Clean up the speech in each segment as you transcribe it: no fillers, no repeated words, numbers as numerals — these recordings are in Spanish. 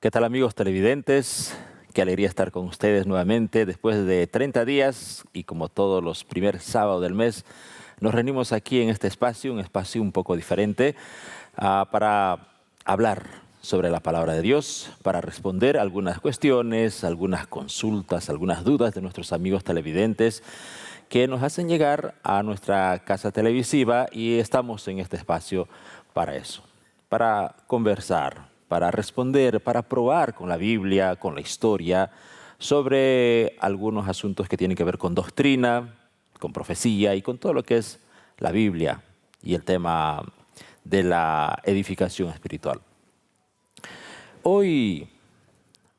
¿Qué tal, amigos televidentes? Qué alegría estar con ustedes nuevamente después de 30 días y como todos los primeros sábados del mes nos reunimos aquí en este espacio, un espacio un poco diferente para hablar sobre la palabra de Dios, para responder algunas cuestiones, algunas consultas, algunas dudas de nuestros amigos televidentes que nos hacen llegar a nuestra casa televisiva y estamos en este espacio para eso, para conversar, para responder, para probar con la Biblia, con la historia, sobre algunos asuntos que tienen que ver con doctrina, con profecía y con todo lo que es la Biblia y el tema de la edificación espiritual. Hoy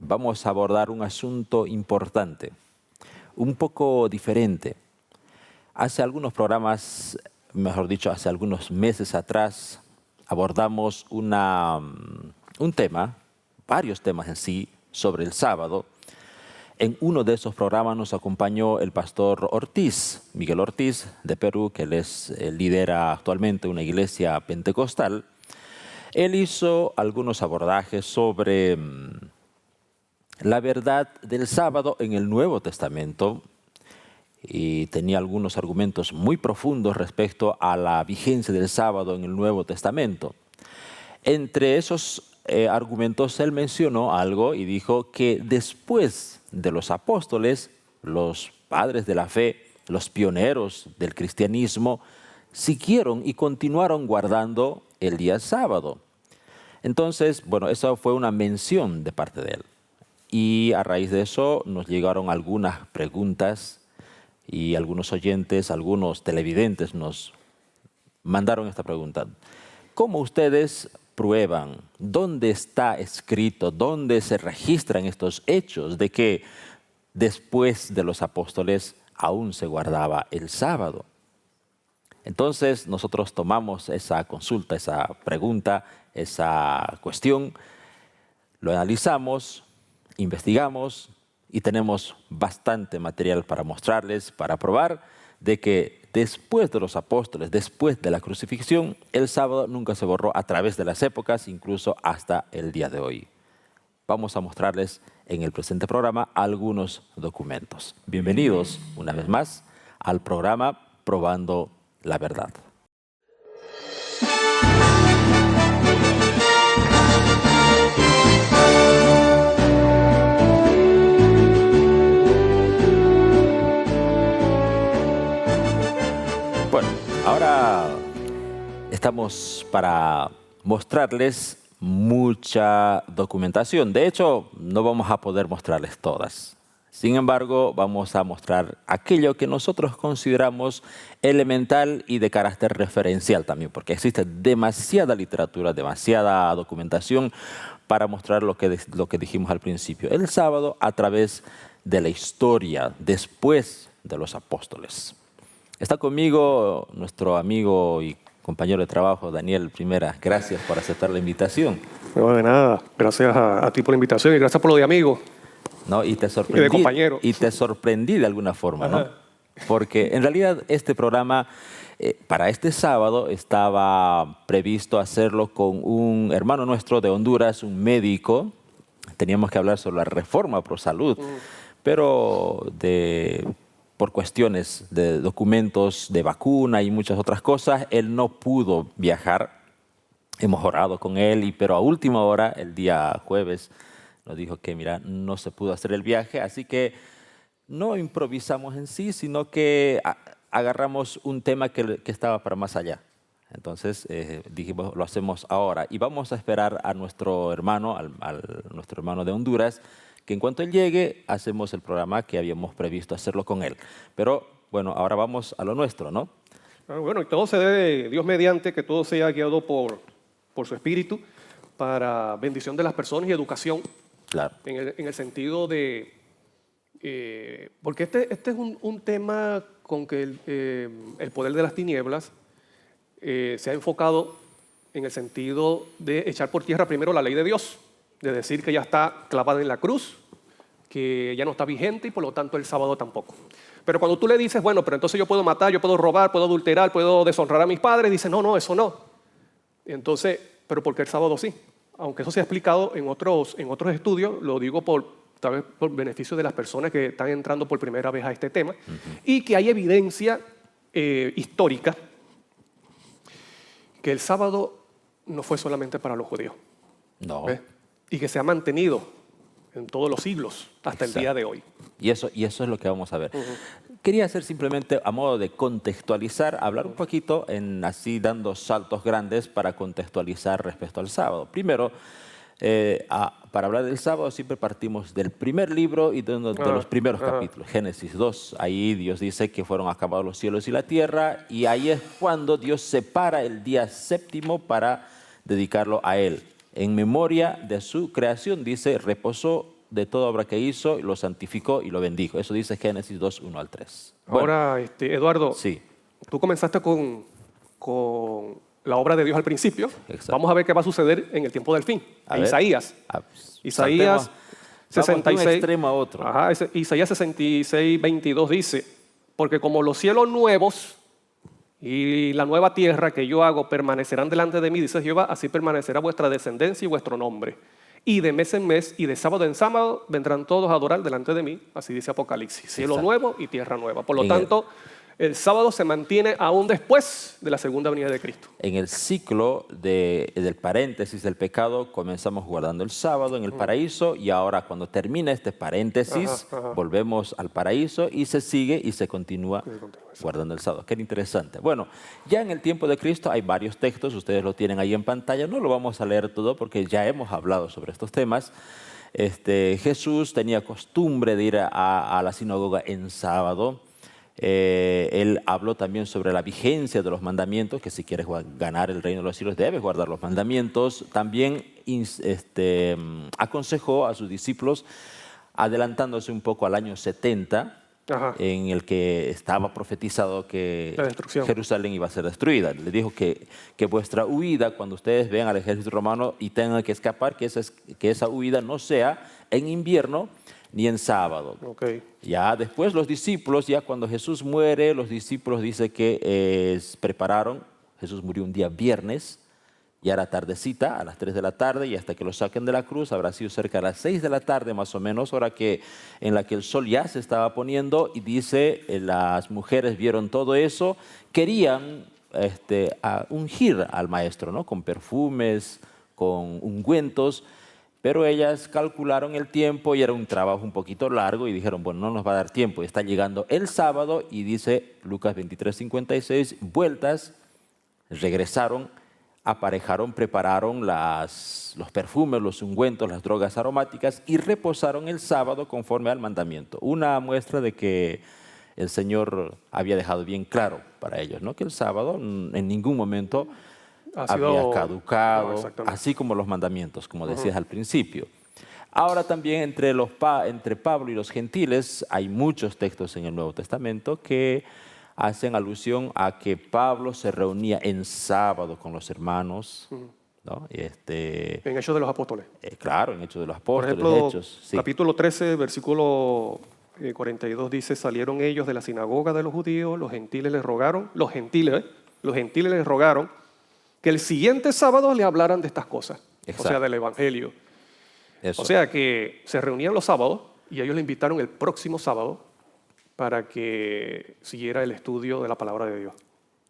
vamos a abordar un asunto importante, un poco diferente. Hace algunos programas, mejor dicho, hace algunos meses atrás, abordamos un tema, varios temas en sí, sobre el sábado. En uno de esos programas nos acompañó el pastor Ortiz, Miguel Ortiz, de Perú, que lidera actualmente una iglesia pentecostal. Él hizo algunos abordajes sobre la verdad del sábado en el Nuevo Testamento y tenía algunos argumentos muy profundos respecto a la vigencia del sábado en el Nuevo Testamento. Entre esos argumentos él mencionó algo y dijo que después de los apóstoles, los padres de la fe, los pioneros del cristianismo, siguieron y continuaron guardando el día sábado. Entonces, bueno, esa fue una mención de parte de él. Y a raíz de eso nos llegaron algunas preguntas y algunos oyentes, algunos televidentes nos mandaron esta pregunta. ¿Cómo ustedes prueban? ¿Dónde está escrito? ¿Dónde se registran estos hechos de que después de los apóstoles aún se guardaba el sábado? Entonces nosotros tomamos esa consulta, esa pregunta, esa cuestión, lo analizamos, investigamos y tenemos bastante material para mostrarles, para probar de que después de los apóstoles, después de la crucifixión, el sábado nunca se borró a través de las épocas, incluso hasta el día de hoy. Vamos a mostrarles en el presente programa algunos documentos. Bienvenidos una vez más al programa Probando la Verdad. Bueno, ahora estamos para mostrarles mucha documentación. De hecho, no vamos a poder mostrarles todas. Sin embargo, vamos a mostrar aquello que nosotros consideramos elemental y de carácter referencial también, porque existe demasiada literatura, demasiada documentación para mostrar lo que dijimos al principio. El sábado a través de la historia, después de los apóstoles. Está conmigo nuestro amigo y compañero de trabajo, Daniel Primera. Gracias por aceptar la invitación. No, de nada. Gracias a ti por la invitación y gracias por lo de amigo. ¿No? Y te sorprendí, y de compañero. Y te sorprendí de alguna forma, ¿no? Porque en realidad este programa, para este sábado, estaba previsto hacerlo con un hermano nuestro de Honduras, un médico. Teníamos que hablar sobre la reforma pro salud, pero por cuestiones de documentos de vacuna y muchas otras cosas, él no pudo viajar. Hemos orado con él, pero a última hora, el día jueves, nos dijo que, mira, no se pudo hacer el viaje, así que no improvisamos en sí, sino que agarramos un tema que estaba para más allá. Entonces dijimos, lo hacemos ahora y vamos a esperar a nuestro hermano, nuestro hermano de Honduras, que en cuanto él llegue, hacemos el programa que habíamos previsto hacerlo con él. Pero bueno, ahora vamos a lo nuestro, ¿no? Bueno, y todo se debe, Dios mediante, que todo sea guiado por su Espíritu para bendición de las personas y educación. Claro. En el sentido de... porque este es un tema con que el poder de las tinieblas se ha enfocado en el sentido de echar por tierra primero la ley de Dios, de decir que ya está clavada en la cruz, que ya no está vigente y por lo tanto el sábado tampoco. Pero cuando tú le dices, bueno, pero entonces yo puedo matar, yo puedo robar, puedo adulterar, puedo deshonrar a mis padres, dice, no, eso no. Entonces, pero ¿por qué el sábado sí? aunque eso se ha explicado en otros estudios, lo digo tal vez por beneficio de las personas que están entrando por primera vez a este tema, y que hay evidencia histórica que el sábado no fue solamente para los judíos. No. ¿Ves? Y que se ha mantenido en todos los siglos hasta el día de hoy. Y eso es lo que vamos a ver. Quería hacer simplemente, a modo de contextualizar, hablar un poquito, así dando saltos grandes para contextualizar respecto al sábado. Primero, para hablar del sábado siempre partimos del primer libro y de los primeros capítulos, Génesis 2. Ahí Dios dice que fueron acabados los cielos y la tierra, y ahí es cuando Dios separa el día séptimo para dedicarlo a Él. En memoria de su creación, dice, reposó de toda obra que hizo, lo santificó y lo bendijo. Eso dice Génesis 2, 1 al 3. Ahora, Eduardo, sí. Tú comenzaste con la obra de Dios al principio. Exacto. Vamos a ver qué va a suceder en el tiempo del fin. En Isaías. Isaías Saltemos 66. de un extremo a otro. Ajá, Isaías 66, 22 dice, porque como los cielos nuevos y la nueva tierra que yo hago permanecerán delante de mí, dice Jehová, así permanecerá vuestra descendencia y vuestro nombre. Y de mes en mes y de sábado en sábado vendrán todos a adorar delante de mí, así dice Apocalipsis. Cielo nuevo y tierra nueva. Por lo tanto, el sábado se mantiene aún después de la segunda venida de Cristo. En el ciclo del paréntesis del pecado comenzamos guardando el sábado en el paraíso, y ahora cuando termina este paréntesis volvemos al paraíso y se sigue y se continúa guardando el sábado. Qué interesante. Bueno, ya en el tiempo de Cristo hay varios textos, ustedes lo tienen ahí en pantalla, no lo vamos a leer todo porque ya hemos hablado sobre estos temas. Jesús tenía costumbre de ir a la sinagoga en sábado. Él habló también sobre la vigencia de los mandamientos, que si quieres ganar el reino de los cielos debes guardar los mandamientos. También aconsejó a sus discípulos, adelantándose un poco al año 70, en el que estaba profetizado que Jerusalén iba a ser destruida. Le dijo que vuestra huida, cuando ustedes vean al ejército romano y tengan que escapar, que esa huida no sea en invierno ni en sábado. Ya después los discípulos, ya cuando Jesús muere, los discípulos dice que prepararon, Jesús murió un día viernes, ya era tardecita, a las 3 de la tarde, y hasta que lo saquen de la cruz habrá sido cerca de las 6 de la tarde más o menos, hora en la que el sol ya se estaba poniendo, y dice, las mujeres vieron todo eso, querían ungir al maestro, ¿no? Con perfumes, con ungüentos, pero ellas calcularon el tiempo y era un trabajo un poquito largo y dijeron, bueno, no nos va a dar tiempo. Y está llegando el sábado y dice Lucas 23:56, vueltas, regresaron, aparejaron, prepararon los perfumes, los ungüentos, las drogas aromáticas y reposaron el sábado conforme al mandamiento. Una muestra de que el Señor había dejado bien claro para ellos, ¿no? Que el sábado en ningún momento había caducado, así como los mandamientos, como decías al principio. Ahora también entre Pablo y los gentiles hay muchos textos en el Nuevo Testamento que hacen alusión a que Pablo se reunía en sábado con los hermanos, ¿no? En Hechos de los Apóstoles. Claro, en Hechos de los Apóstoles. Por ejemplo, Hechos, sí. Capítulo 13, versículo 42 dice, salieron ellos de la sinagoga de los judíos, los gentiles les rogaron que el siguiente sábado le hablaran de estas cosas, o sea, del Evangelio. Eso. O sea, que se reunían los sábados y ellos le invitaron el próximo sábado para que siguiera el estudio de la palabra de Dios.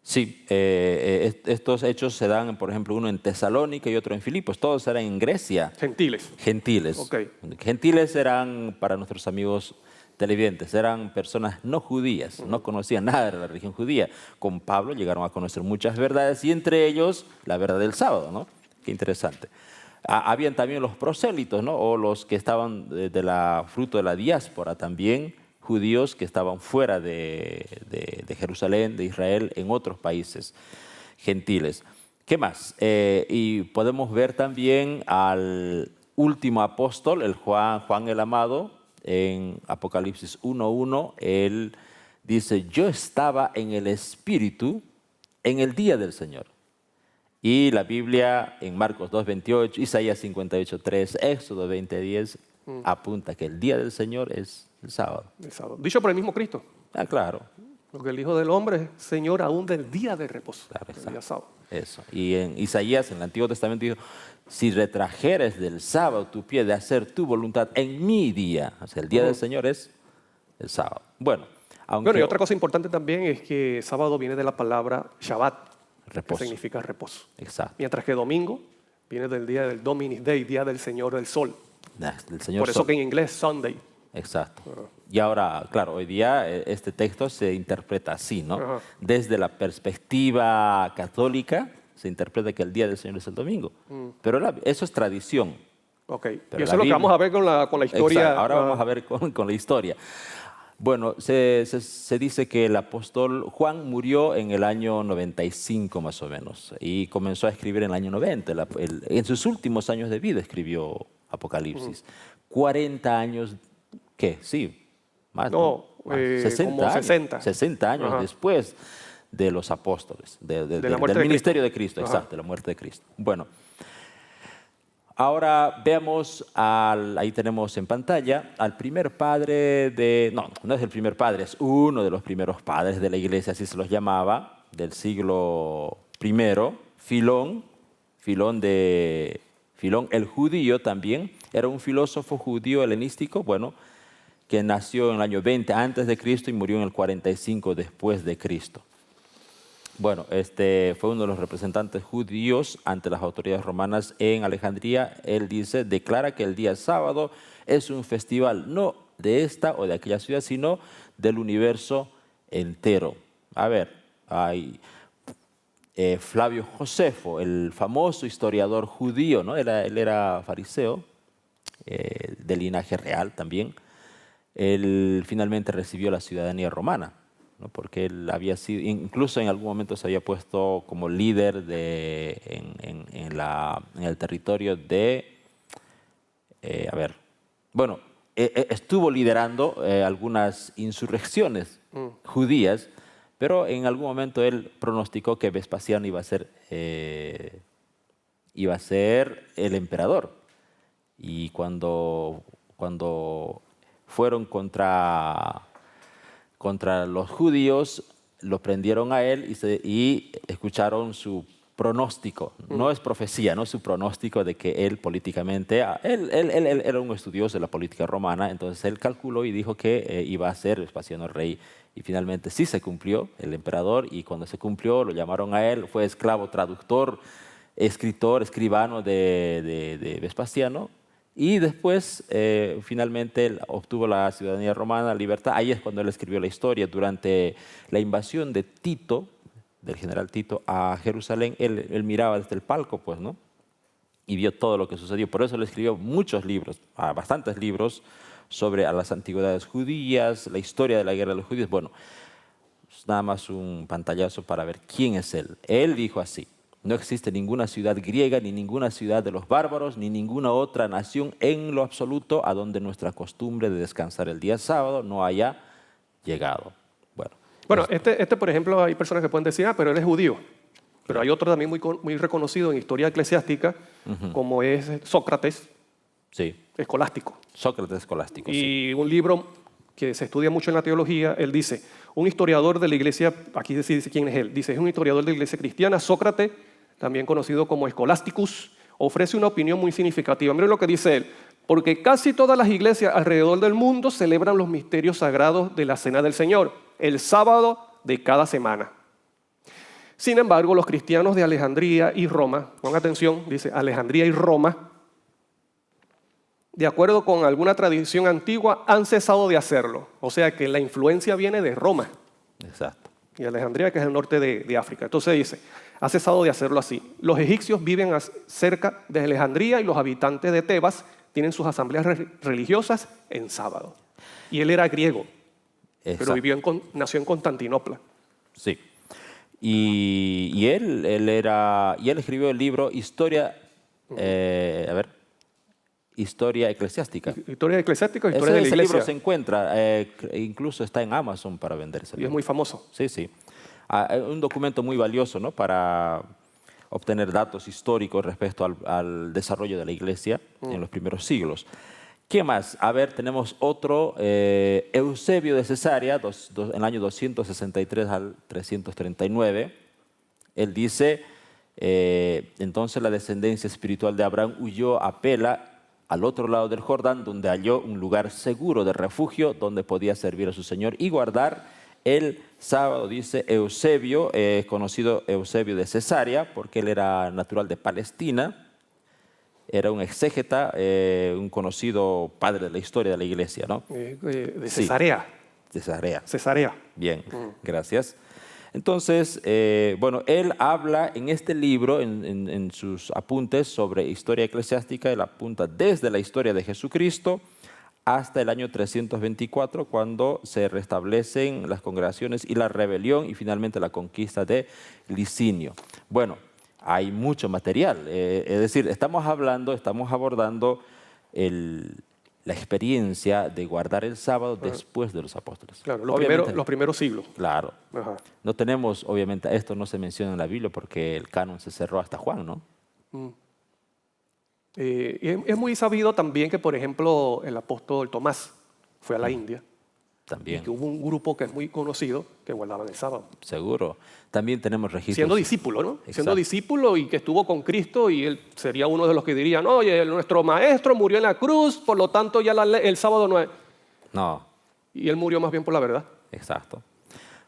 Sí, estos hechos se dan, por ejemplo, uno en Tesalónica y otro en Filipos. Todos eran en Grecia. Gentiles. Gentiles. Okay. Gentiles eran, para nuestros amigos televidentes, eran personas no judías, no conocían nada de la religión judía. Con Pablo llegaron a conocer muchas verdades y entre ellos la verdad del sábado, ¿no? Qué interesante. Habían también los prosélitos, ¿no? O los que estaban fruto de la diáspora también, judíos que estaban fuera de Jerusalén, de Israel, en otros países gentiles. ¿Qué más? Y podemos ver también al último apóstol, el Juan el Amado, en Apocalipsis 1:1, él dice, yo estaba en el Espíritu en el día del Señor. Y la Biblia en Marcos 2:28, Isaías 58:3, Éxodo 20:10, apunta que el día del Señor es el sábado. El sábado. Dicho por el mismo Cristo. Claro. Porque el Hijo del Hombre es Señor aún del día de reposo, Claro, del día sábado. Eso. Y en Isaías, en el Antiguo Testamento, dijo, si retrajeres del sábado tu pie de hacer tu voluntad en mi día, o sea, el día del Señor es el sábado. Bueno, aunque Bueno, y otra cosa importante también es que sábado viene de la palabra Shabbat, reposo. que significa reposo. Exacto. Mientras que domingo viene del día del Dominis Day, día del Señor del Sol. El Señor Por eso Sol. que en inglés Sunday. Exacto. Y ahora, claro, hoy día este texto se interpreta así, ¿no? Ajá. Desde la perspectiva católica se interpreta que el día del Señor es el domingo. Pero eso es tradición. Ok. Pero Y eso la es lo que Biblia- vamos a ver con la historia. Exacto. Ahora vamos a ver con la historia. Bueno, se dice que el apóstol Juan murió en el año 95 más o menos y comenzó a escribir en el año 90. En sus últimos años de vida escribió Apocalipsis. 40 años, ¿qué? Sí, más. No, Más. 60 como años, 60. 60 años Ajá. después de los apóstoles, la muerte del de ministerio de Cristo, Ajá. exacto, de la muerte de Cristo. Bueno, ahora veamos, ahí tenemos en pantalla al primer padre no es el primer padre, es uno de los primeros padres de la iglesia, así se los llamaba, del siglo I, Filón el judío también, era un filósofo judío helenístico, bueno, que nació en el año 20 antes de Cristo y murió en el 45 después de Cristo. Bueno, este fue uno de los representantes judíos ante las autoridades romanas en Alejandría. Él dice, declara que el día sábado es un festival no de esta o de aquella ciudad, sino del universo entero. A ver, hay Flavio Josefo, el famoso historiador judío, ¿no? Él era fariseo, de linaje real también. Él finalmente recibió la ciudadanía romana, ¿no? Porque él había sido, incluso en algún momento se había puesto como líder en el territorio de, estuvo liderando algunas insurrecciones judías, pero en algún momento él pronosticó que Vespasiano iba a ser el emperador. Y cuando fueron contra los judíos, lo prendieron a él y escucharon su pronóstico. No es profecía, no es su pronóstico de que él políticamente, él era un estudioso de la política romana, entonces él calculó y dijo que iba a ser Vespasiano el rey. Y finalmente sí se cumplió el emperador, y cuando se cumplió lo llamaron a él, fue esclavo, traductor, escritor, escribano de Vespasiano. Y después, finalmente, él obtuvo la ciudadanía romana, la libertad. Ahí es cuando él escribió la historia. Durante la invasión de Tito, del general Tito, a Jerusalén, él miraba desde el palco, pues, ¿no? Y vio todo lo que sucedió. Por eso él escribió muchos libros, bastantes libros, sobre las antigüedades judías, la historia de la guerra de los judíos. Bueno, nada más un pantallazo para ver quién es él. Él dijo así: no existe ninguna ciudad griega, ni ninguna ciudad de los bárbaros, ni ninguna otra nación en lo absoluto a donde nuestra costumbre de descansar el día sábado no haya llegado. Bueno, por ejemplo, hay personas que pueden decir, pero él es judío. Pero hay otro también muy reconocido en historia eclesiástica, como es Sócrates, sí, escolástico. Sócrates escolástico, sí. Y un libro que se estudia mucho en la teología, él dice, un historiador de la iglesia, aquí dice quién es él, dice, es un historiador de la iglesia cristiana, Sócrates, también conocido como Scholasticus, ofrece una opinión muy significativa. Miren lo que dice él: porque casi todas las iglesias alrededor del mundo celebran los misterios sagrados de la Cena del Señor, el sábado de cada semana. Sin embargo, los cristianos de Alejandría y Roma, pongan atención, dice Alejandría y Roma, de acuerdo con alguna tradición antigua, han cesado de hacerlo. O sea que la influencia viene de Roma. Exacto. Y Alejandría, que es el norte de África. Entonces dice, ha cesado de hacerlo así. Los egipcios viven cerca de Alejandría y los habitantes de Tebas tienen sus asambleas religiosas en sábado. Y él era griego, Exacto. pero nació en Constantinopla. Sí. Y él escribió el libro Historia Eclesiástica. Historia eclesiástica, historia de la Ese iglesia. libro se encuentra, incluso está en Amazon para venderse. Y es muy famoso. Sí, sí. Un documento muy valioso, ¿no? Para obtener datos históricos respecto al desarrollo de la iglesia en los primeros siglos. ¿Qué más? A ver, tenemos otro, Eusebio de Cesarea, en el año 263 al 339. Él dice, entonces la descendencia espiritual de Abraham huyó a Pela, al otro lado del Jordán, donde halló un lugar seguro de refugio, donde podía servir a su Señor y guardar el sábado. Dice Eusebio, conocido Eusebio de Cesarea, porque él era natural de Palestina. Era un exégeta, un conocido padre de la historia de la iglesia, ¿no? De Sí. Cesarea. Cesarea. Cesarea. Bien, gracias. Entonces, bueno, él habla en este libro, en sus apuntes sobre historia eclesiástica, él apunta desde la historia de Jesucristo hasta el año 324, cuando se restablecen las congregaciones y la rebelión y finalmente la conquista de Licinio. Bueno, hay mucho material, es decir, estamos abordando la experiencia de guardar el sábado después de los apóstoles. Claro, Obviamente, los primeros siglos. claro. Ajá. No tenemos, obviamente, esto no se menciona en la Biblia porque el canon se cerró hasta Juan, ¿no? Es muy sabido también que, por ejemplo, el apóstol Tomás fue a la India y También, que hubo un grupo que es muy conocido que guardaban el sábado. seguro. También tenemos registros. Siendo discípulo, ¿no? Exacto. Siendo discípulo y que estuvo con Cristo y él sería uno de los que dirían, oye, nuestro maestro murió en la cruz, por lo tanto ya el sábado no es. No, Y él murió más bien por la verdad. exacto.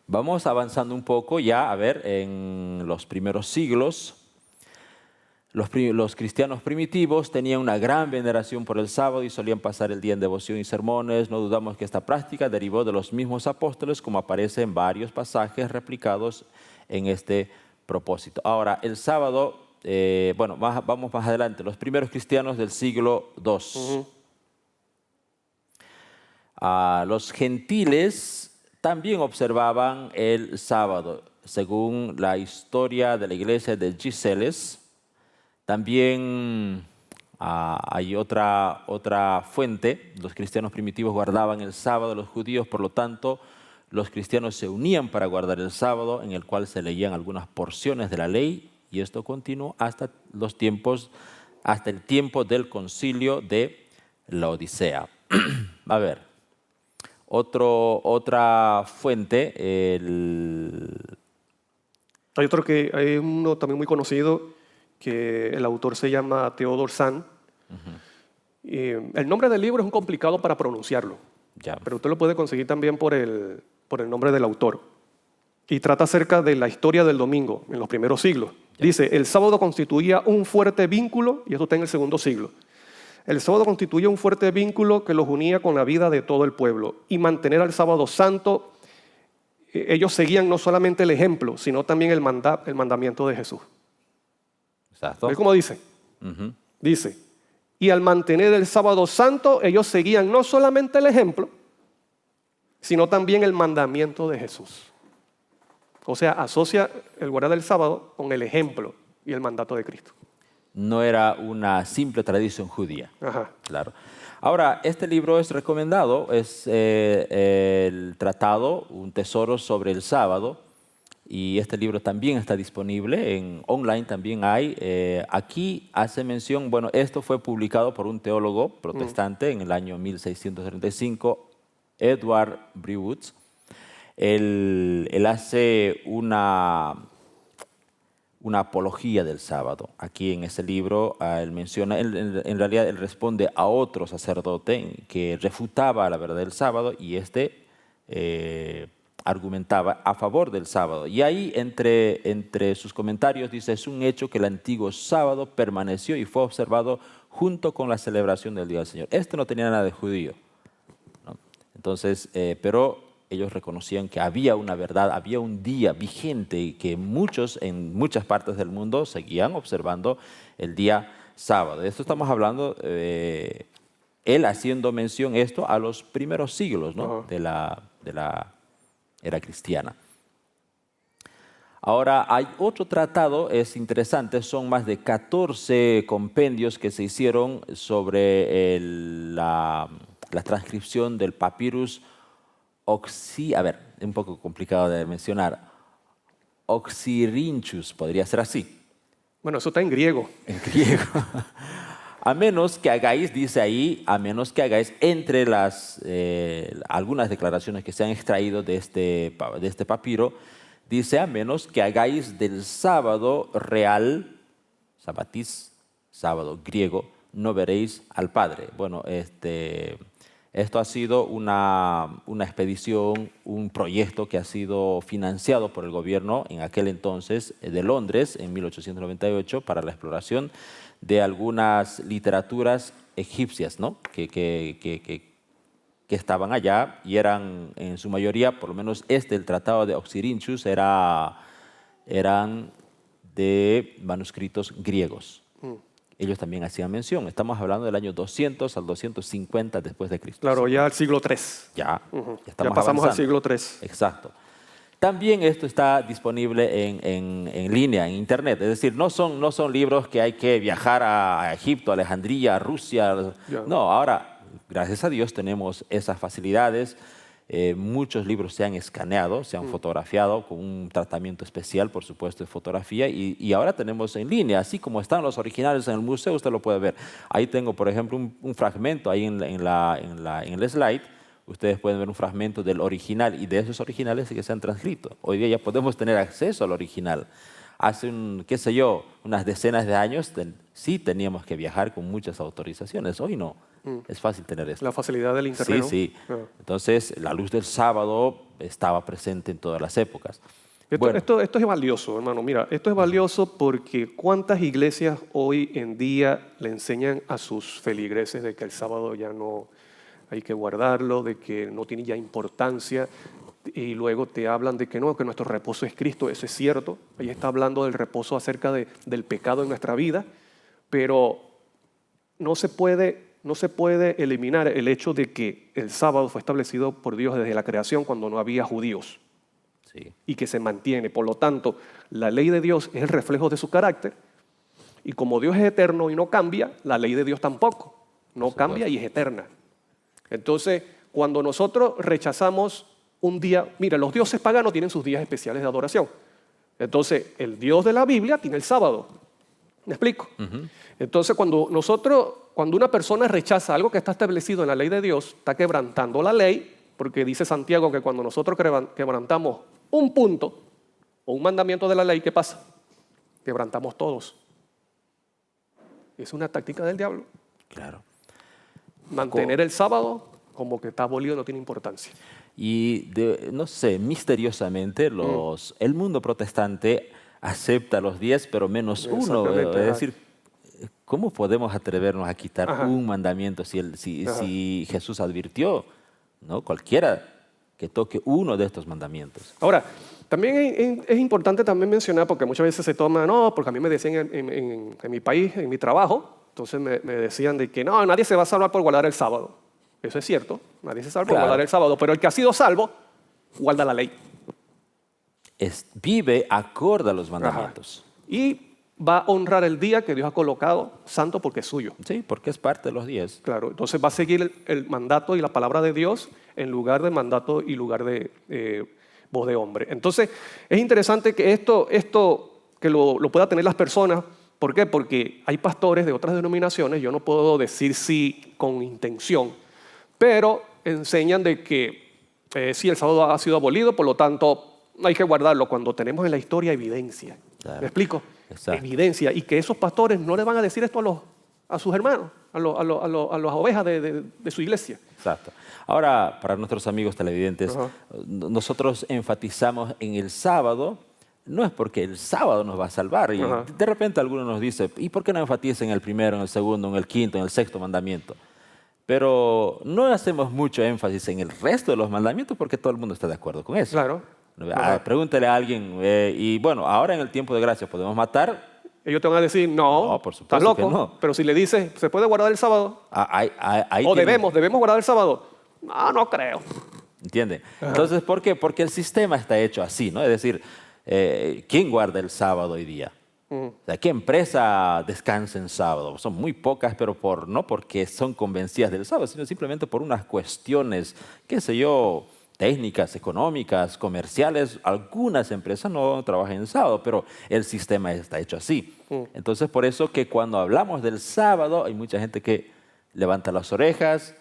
Vamos avanzando un poco ya, a ver, en los primeros siglos. Los cristianos primitivos tenían una gran veneración por el sábado y solían pasar el día en devoción y sermones. No dudamos que esta práctica derivó de los mismos apóstoles, como aparece en varios pasajes replicados en este propósito. Ahora, el sábado, bueno, vamos más adelante. Los primeros cristianos del siglo II. Los gentiles también observaban el sábado, según la historia de la iglesia de Giseles. También hay otra fuente. Los cristianos primitivos guardaban el sábado, los judíos, por lo tanto, los cristianos se unían para guardar el sábado, en el cual se leían algunas porciones de la ley, y esto continuó hasta el tiempo del concilio de la Odisea. A ver, otra fuente, Hay uno también muy conocido que el autor se llama Theodor Sand. El nombre del libro es un complicado para pronunciarlo, ya, pero usted lo puede conseguir también por el nombre del autor. Y trata acerca de la historia del domingo en los primeros siglos. Dice, el sábado constituía un fuerte vínculo, y esto está en el segundo siglo. El sábado constituía un fuerte vínculo que los unía con la vida de todo el pueblo. Y mantener al sábado santo, ellos seguían no solamente el ejemplo, sino también el mandamiento de Jesús. exacto. ¿Ves cómo dice? Ujú. Dice, y al mantener el sábado santo, ellos seguían no solamente el ejemplo, sino también el mandamiento de Jesús. O sea, asocia el guardar el sábado con el ejemplo y el mandato de Cristo. No era una simple tradición judía. Ajá. Claro. Ahora, este libro es recomendado, es el tratado, un tesoro sobre el sábado, y este libro también está disponible, online también hay. Aquí hace mención, bueno, esto fue publicado por un teólogo protestante en el año 1635, Edward Brewitz. Él hace una apología del sábado. Aquí en ese libro él menciona, en realidad él responde a otro sacerdote que refutaba la verdad del sábado y argumentaba a favor del sábado. Y ahí entre sus comentarios dice, es un hecho que el antiguo sábado permaneció y fue observado junto con la celebración del Día del Señor. Esto no tenía nada de judío, ¿no? Entonces, pero ellos reconocían que había una verdad, había un día vigente y que muchos en muchas partes del mundo seguían observando el día sábado. De esto estamos hablando, él haciendo mención esto a los primeros siglos, ¿no? de la era cristiana. Ahora, hay otro tratado, es interesante, son más de 14 compendios que se hicieron sobre la transcripción del papyrus a ver, un poco complicado de mencionar. Oxyrhynchus, podría ser así. Bueno, eso está en griego. En griego. A menos que hagáis, dice ahí, a menos que hagáis entre las algunas declaraciones que se han extraído de este papiro, dice a menos que hagáis del sábado real, sabatis, sábado griego, no veréis al Padre. Bueno, esto ha sido una expedición, un proyecto que ha sido financiado por el gobierno en aquel entonces de Londres, en 1898, para la exploración de algunas literaturas egipcias, ¿no? que estaban allá y eran en su mayoría, por lo menos el Tratado de Oxyrhynchus, eran de manuscritos griegos. Ellos también hacían mención. Estamos hablando del año 200 al 250 después de Cristo. Claro, ya al siglo III. Ya, Ya estamos pasamos al avanzando. siglo III. Exacto. También esto está disponible en línea, en Internet. Es decir, no son libros que hay que viajar a Egipto, a Alejandría, a Rusia. Ya. No, ahora, gracias a Dios, tenemos esas facilidades. Muchos libros se han escaneado, se han fotografiado con un tratamiento especial, por supuesto, de fotografía. Y ahora tenemos en línea, así como están los originales en el museo, usted lo puede ver. Ahí tengo, por ejemplo, un fragmento ahí en el slide. Ustedes pueden ver un fragmento del original y de esos originales que se han transcrito. Hoy día ya podemos tener acceso al original. Hace, qué sé yo, unas decenas de años sí teníamos que viajar con muchas autorizaciones. Hoy no. Es fácil tener esto. La facilidad del internet, Sí, ¿no? sí. Ah. Entonces, la luz del sábado estaba presente en todas las épocas. Bueno, Esto es valioso, hermano. Mira, esto es valioso porque ¿cuántas iglesias hoy en día le enseñan a sus feligreses de que el sábado ya no hay que guardarlo, de que no tiene ya importancia? Y luego te hablan de que no, que nuestro reposo es Cristo. Eso es cierto. Ahí está hablando del reposo acerca del pecado en nuestra vida, pero no se puede eliminar el hecho de que el sábado fue establecido por Dios desde la creación cuando no había judíos. sí, Y que se mantiene. Por lo tanto, la ley de Dios es el reflejo de su carácter y como Dios es eterno y no cambia, la ley de Dios tampoco. No cambia y es eterna. Entonces, cuando nosotros rechazamos un día, mira, los dioses paganos tienen sus días especiales de adoración. Entonces, el Dios de la Biblia tiene el sábado. ¿Me explico? Entonces, cuando una persona rechaza algo que está establecido en la ley de Dios, está quebrantando la ley, porque dice Santiago que cuando nosotros quebrantamos un punto o un mandamiento de la ley, ¿qué pasa? Quebrantamos todos. Es una táctica del diablo. claro. Mantener el sábado como que está abolido no tiene importancia. Y, no sé, misteriosamente el mundo protestante acepta los 10, pero menos uno. Exactamente, Es ajá. decir, ¿cómo podemos atrevernos a quitar Ajá. un mandamiento si Ajá. Jesús advirtió, ¿no? Cualquiera que toque uno de estos mandamientos. Ahora, también es importante también mencionar, porque muchas veces se toma, no, porque a mí me decían en mi país, en mi trabajo, entonces me decían de que no, nadie se va a salvar por guardar el sábado. Eso es cierto, nadie se salva por Claro. guardar el sábado, pero el que ha sido salvo, guarda la ley. Vive acorde a los mandamientos. Y va a honrar el día que Dios ha colocado santo porque es suyo. Sí, porque es parte de los 10. Claro, entonces va a seguir el mandato y la palabra de Dios en lugar de mandato y lugar de voz de hombre. Entonces, es interesante que esto que lo puedan tener las personas. ¿Por qué? Porque hay pastores de otras denominaciones, yo no puedo decir sí con intención, pero enseñan de que sí, el sábado ha sido abolido, por lo tanto hay que guardarlo cuando tenemos en la historia evidencia. Claro. ¿Me explico? Exacto. Evidencia. Y que esos pastores no le van a decir esto a sus hermanos, a las ovejas de su iglesia. Exacto. Ahora, para nuestros amigos televidentes, Ajá. nosotros enfatizamos en el sábado, no es porque el sábado nos va a salvar. Y Ajá. de repente alguno nos dice, ¿y por qué no enfatiza en el primero, en el segundo, en el quinto, en el sexto mandamiento? Pero no hacemos mucho énfasis en el resto de los mandamientos porque todo el mundo está de acuerdo con eso. Claro. Pregúntele a alguien, y bueno, ahora en el tiempo de gracia podemos matar. Ellos te van a decir, no, No, por supuesto estás loco. que no. Pero si le dices, ¿se puede guardar el sábado? Ahí O tienen- debemos guardar el sábado. No creo. ¿Entiende? Entonces, ¿por qué? Porque el sistema está hecho así, ¿no? Es decir, ¿quién guarda el sábado hoy día? O sea, ¿qué empresa descansa en sábado? Son muy pocas, pero no porque son convencidas del sábado, sino simplemente por unas cuestiones, qué sé yo, técnicas, económicas, comerciales, algunas empresas no trabajan en sábado, pero el sistema está hecho así. Entonces, por eso que cuando hablamos del sábado, hay mucha gente que levanta las orejas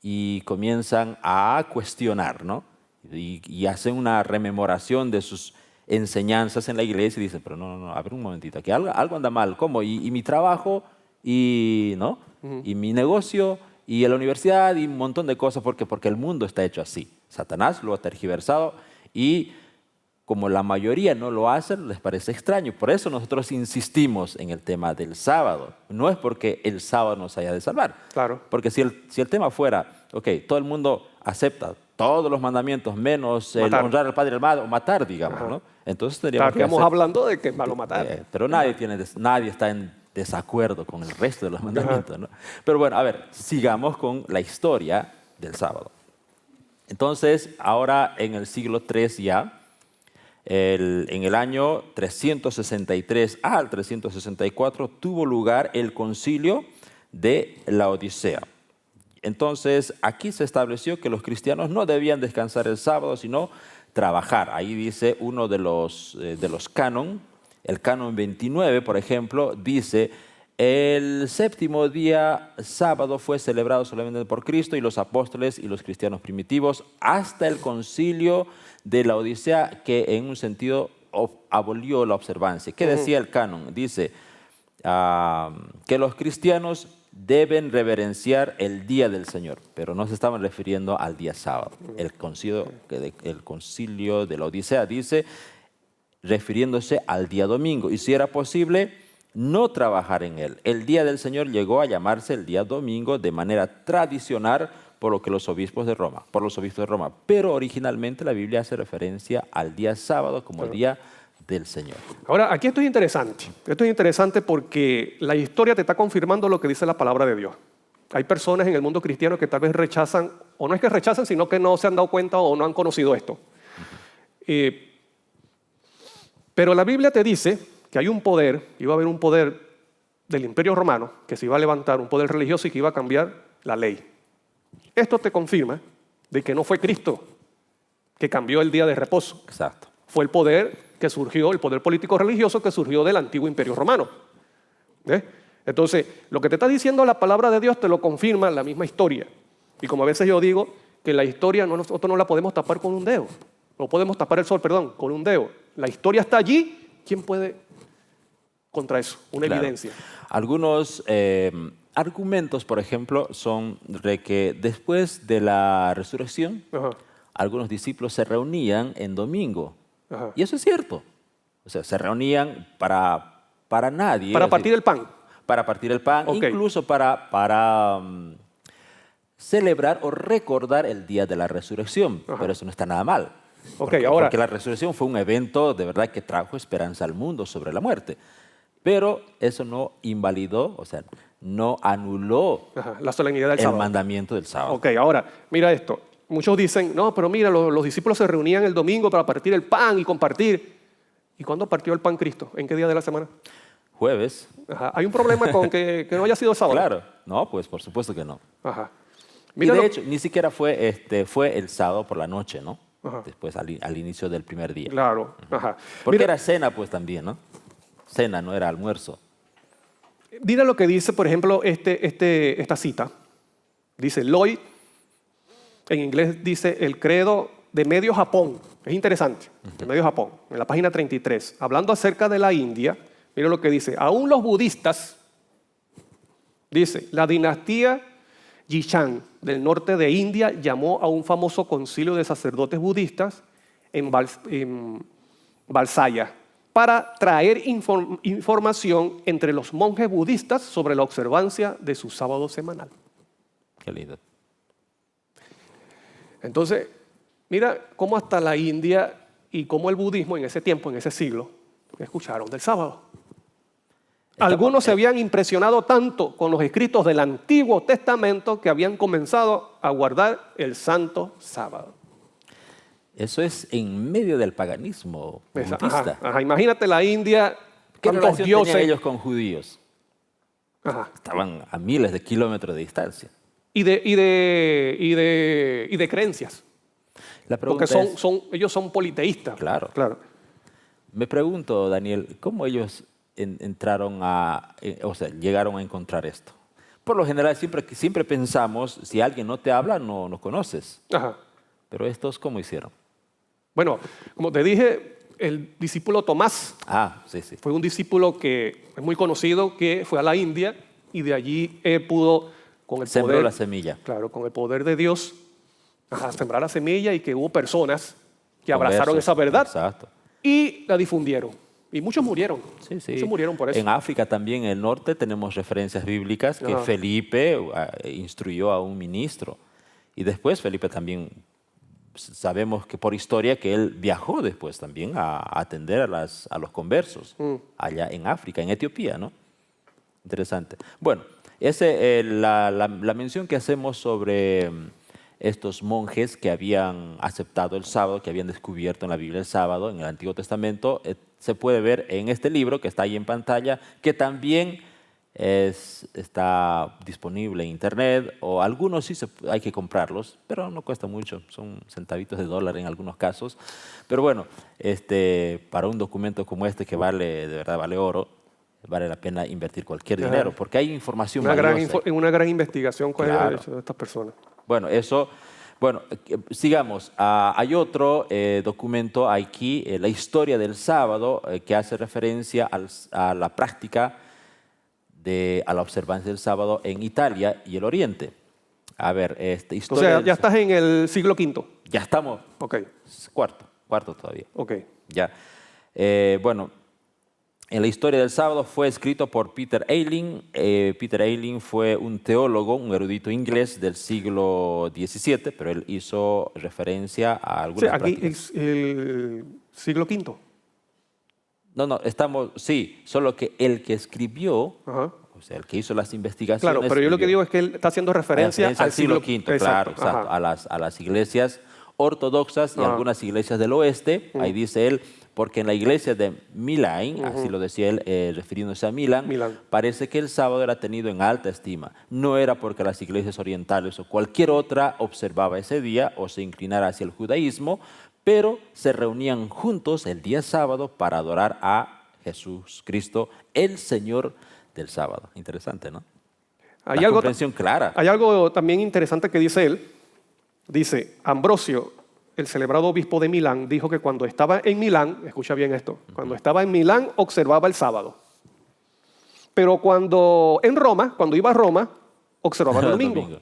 y comienzan a cuestionar, ¿no? Y hacen una rememoración de sus enseñanzas en la iglesia y dicen, pero no, a ver un momentito, aquí algo anda mal. ¿Cómo? ¿Y mi trabajo? ¿Y, no? ¿Y mi negocio? ¿Y la universidad? Y un montón de cosas, porque el mundo está hecho así. Satanás lo ha tergiversado y como la mayoría no lo hacen, les parece extraño. Por eso nosotros insistimos en el tema del sábado. No es porque el sábado nos haya de salvar. Claro. Porque si el tema fuera, ok, todo el mundo acepta todos los mandamientos, menos el honrar al padre y al madre, o matar, digamos, ¿no? Entonces estaríamos hablando de que es malo matar. pero nadie está en desacuerdo con el resto de los mandamientos, ¿no? Pero bueno, a ver, sigamos con la historia del sábado. Entonces, ahora en el siglo III ya, en el año 363 al 364 tuvo lugar el concilio de la Odisea. Entonces, aquí se estableció que los cristianos no debían descansar el sábado, sino trabajar. Ahí dice uno de los canon, el canon 29, por ejemplo, dice: el séptimo día sábado fue celebrado solamente por Cristo y los apóstoles y los cristianos primitivos hasta el concilio de la Odisea, que en un sentido abolió la observancia. ¿Qué decía el canon? Dice que los cristianos deben reverenciar el día del Señor, pero no se estaban refiriendo al día sábado. El concilio de la Odisea dice refiriéndose al día domingo, y si era posible, no trabajar en él. El día del Señor llegó a llamarse el día domingo de manera tradicional por los obispos de Roma, pero originalmente la Biblia hace referencia al día sábado como el día del Señor. Ahora, aquí esto es interesante. Esto es interesante porque la historia te está confirmando lo que dice la palabra de Dios. Hay personas en el mundo cristiano que tal vez rechazan, o no es que rechazan, sino que no se han dado cuenta o no han conocido esto. Pero la Biblia te dice que hay un poder, iba a haber un poder del Imperio Romano que se iba a levantar, un poder religioso y que iba a cambiar la ley. Esto te confirma de que no fue Cristo que cambió el día de reposo. Exacto. Fue el poder que surgió, el poder político religioso que surgió del antiguo Imperio Romano. ¿Ves? Entonces, lo que te está diciendo la palabra de Dios te lo confirma la misma historia. Y como a veces yo digo, que la historia nosotros no la podemos tapar con un dedo. No podemos tapar el sol, perdón, con un dedo. La historia está allí. ¿Quién puede contra eso? Una evidencia. Algunos argumentos, por ejemplo, son de que después de la resurrección, algunos discípulos se reunían en domingo. Y eso es cierto. O sea, se reunían para nadie. Para partir el pan. Para partir el pan, incluso para celebrar o recordar el día de la resurrección. Pero eso no está nada mal. Porque la resurrección fue un evento de verdad que trajo esperanza al mundo sobre la muerte. Pero eso no invalidó, o sea, no anuló la solemnidad del sábado. El mandamiento del sábado. Ahora, mira esto. Muchos dicen, no, pero mira, los discípulos se reunían el domingo para partir el pan y compartir. ¿Y cuándo partió el pan Cristo? ¿En qué día de la semana? Jueves. Hay un problema con que no haya sido sábado. Claro. No, pues por supuesto que no. Mira, y de hecho, ni siquiera fue el sábado por la noche, ¿no? Después al inicio del primer día. Claro. Porque era cena pues también, ¿no? Cena, no era almuerzo. Mira lo que dice, por ejemplo, esta cita. Dice Lloyd, en inglés dice el credo de Medio Japón. Es interesante, de Medio Japón, en la página 33. Hablando acerca de la India, mira lo que dice. Aún los budistas, dice, la dinastía Yishan del norte de India llamó a un famoso concilio de sacerdotes budistas en Valsalla para traer información entre los monjes budistas sobre la observancia de su sábado semanal. Qué lindo. Entonces, mira cómo hasta la India y cómo el budismo en ese tiempo, en ese siglo, escucharon del sábado. Algunos se habían impresionado tanto con los escritos del Antiguo Testamento que habían comenzado a guardar el santo sábado. Eso es en medio del paganismo budista. Imagínate la India, ¿qué relación tenían ellos con judíos? Estaban a miles de kilómetros de distancia. Y de creencias. La Porque pregunta es, ellos son politeístas. claro, Claro. me pregunto, Daniel, ¿cómo ellos entraron o sea, llegaron a encontrar esto? Por lo general, siempre pensamos, si alguien no te habla, no conoces. Ajá. Pero estos, ¿cómo hicieron? Bueno, como te dije, el discípulo Tomás Ah, sí, sí. fue un discípulo que es muy conocido, que fue a la India y de allí él pudo, con el Sembró poder, la semilla. claro, con el poder de Dios, sembrar la semilla y que hubo personas que abrazaron Conversos. esa verdad Exacto. y la difundieron. Y muchos murieron. Sí, sí. Muchos murieron por eso. En África también, en el norte, tenemos referencias bíblicas que Ajá. Felipe instruyó a un ministro. Y después Felipe también, sabemos que por historia que él viajó después también a atender a los conversos allá en África, en Etiopía, ¿no? Interesante. Bueno, la mención que hacemos sobre estos monjes que habían aceptado el sábado, que habían descubierto en la Biblia el sábado, en el Antiguo Testamento, se puede ver en este libro que está ahí en pantalla, que también está disponible en internet, o algunos sí hay que comprarlos, pero no cuesta mucho, son centavitos de dólar en algunos casos. Pero bueno, para un documento como este que vale, de verdad vale oro, vale la pena invertir cualquier dinero, porque hay información valiosa. Una gran investigación con Claro. estas personas. Bueno, sigamos. Hay otro documento aquí, la historia del sábado, que hace referencia a la práctica a la observancia del sábado en Italia y el Oriente. A ver, O historia sea, del- ya estás en el siglo V. ya estamos, Ok, cuarto todavía. ok. Ya. Bueno, en la historia del sábado fue escrito por Peter Ayling. Peter Ayling fue un teólogo, un erudito inglés del siglo XVII, pero él hizo referencia a O algunas sea, aquí prácticas. es el siglo V. No, sí, solo que el que escribió, Ajá. o sea, el que hizo las investigaciones. Claro, pero yo lo que vivió. digo es que él está haciendo referencia Al siglo V, Exacto, claro, exacto, ajá. a las iglesias ortodoxas y Ajá. algunas iglesias del oeste. Ahí dice él, porque en la iglesia de Milán, así lo decía él, refiriéndose a Milán, Milán. parece que el sábado era tenido en alta estima. No era porque las iglesias orientales o cualquier otra observaba ese día o se inclinara hacia el judaísmo, pero se reunían juntos el día sábado para adorar a Jesús Cristo, el Señor del sábado. Interesante, ¿no? La comprensión clara. Hay algo también interesante que dice él. Dice, Ambrosio, el celebrado obispo de Milán, dijo que cuando estaba en Milán, escucha bien esto, cuando estaba en Milán observaba el sábado. Pero cuando iba a Roma, observaba el domingo.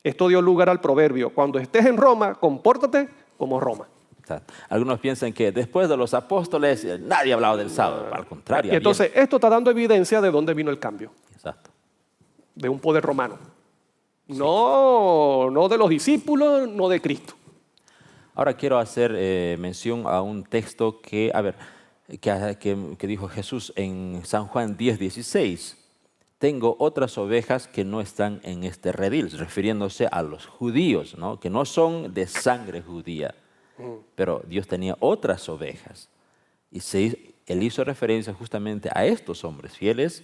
Esto dio lugar al proverbio, cuando estés en Roma, compórtate como Roma. O sea, algunos piensan que después de los apóstoles nadie hablaba del sábado, al contrario. Y entonces esto está dando evidencia de dónde vino el cambio, Exacto. de un poder romano. No de los discípulos, no de Cristo. Ahora quiero hacer mención a un texto que dijo Jesús en San Juan 10:16. Tengo otras ovejas que no están en este redil, refiriéndose a los judíos, ¿no? Que no son de sangre judía, pero Dios tenía otras ovejas. Y él hizo referencia justamente a estos hombres fieles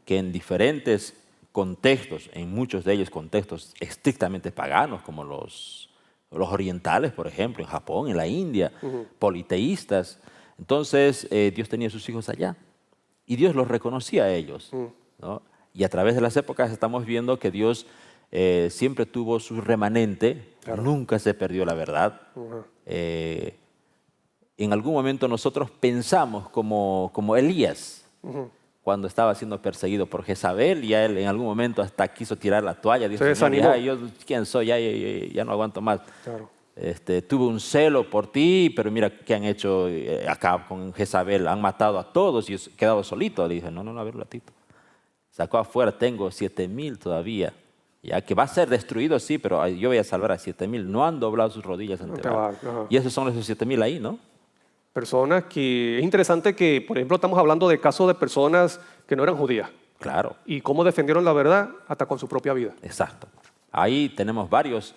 que en diferentes contextos, en muchos de ellos contextos estrictamente paganos, como los orientales, por ejemplo, en Japón, en la India, politeístas. Entonces, Dios tenía a sus hijos allá y Dios los reconocía a ellos, ¿no? Y a través de las épocas estamos viendo que Dios siempre tuvo su remanente, nunca se perdió la verdad. En algún momento nosotros pensamos como Elías, cuando estaba siendo perseguido por Jezabel, y él en algún momento hasta quiso tirar la toalla, dijo, Se desanimó. "Ya, yo quién soy, ya no aguanto más. Claro. Tuve un celo por ti, pero mira qué han hecho acá con Jezabel, han matado a todos y he quedado solito". Le dije, no, a ver un ratito. Sacó afuera, tengo 7,000 todavía, ya que va a ser destruido, sí, pero yo voy a salvar a 7,000. No han doblado sus rodillas ante Baal. Y esos son esos 7,000 ahí, ¿no? Personas que es interesante que, por ejemplo, estamos hablando de casos de personas que no eran judías Claro, y cómo defendieron la verdad hasta con su propia vida. exacto. Ahí tenemos varios.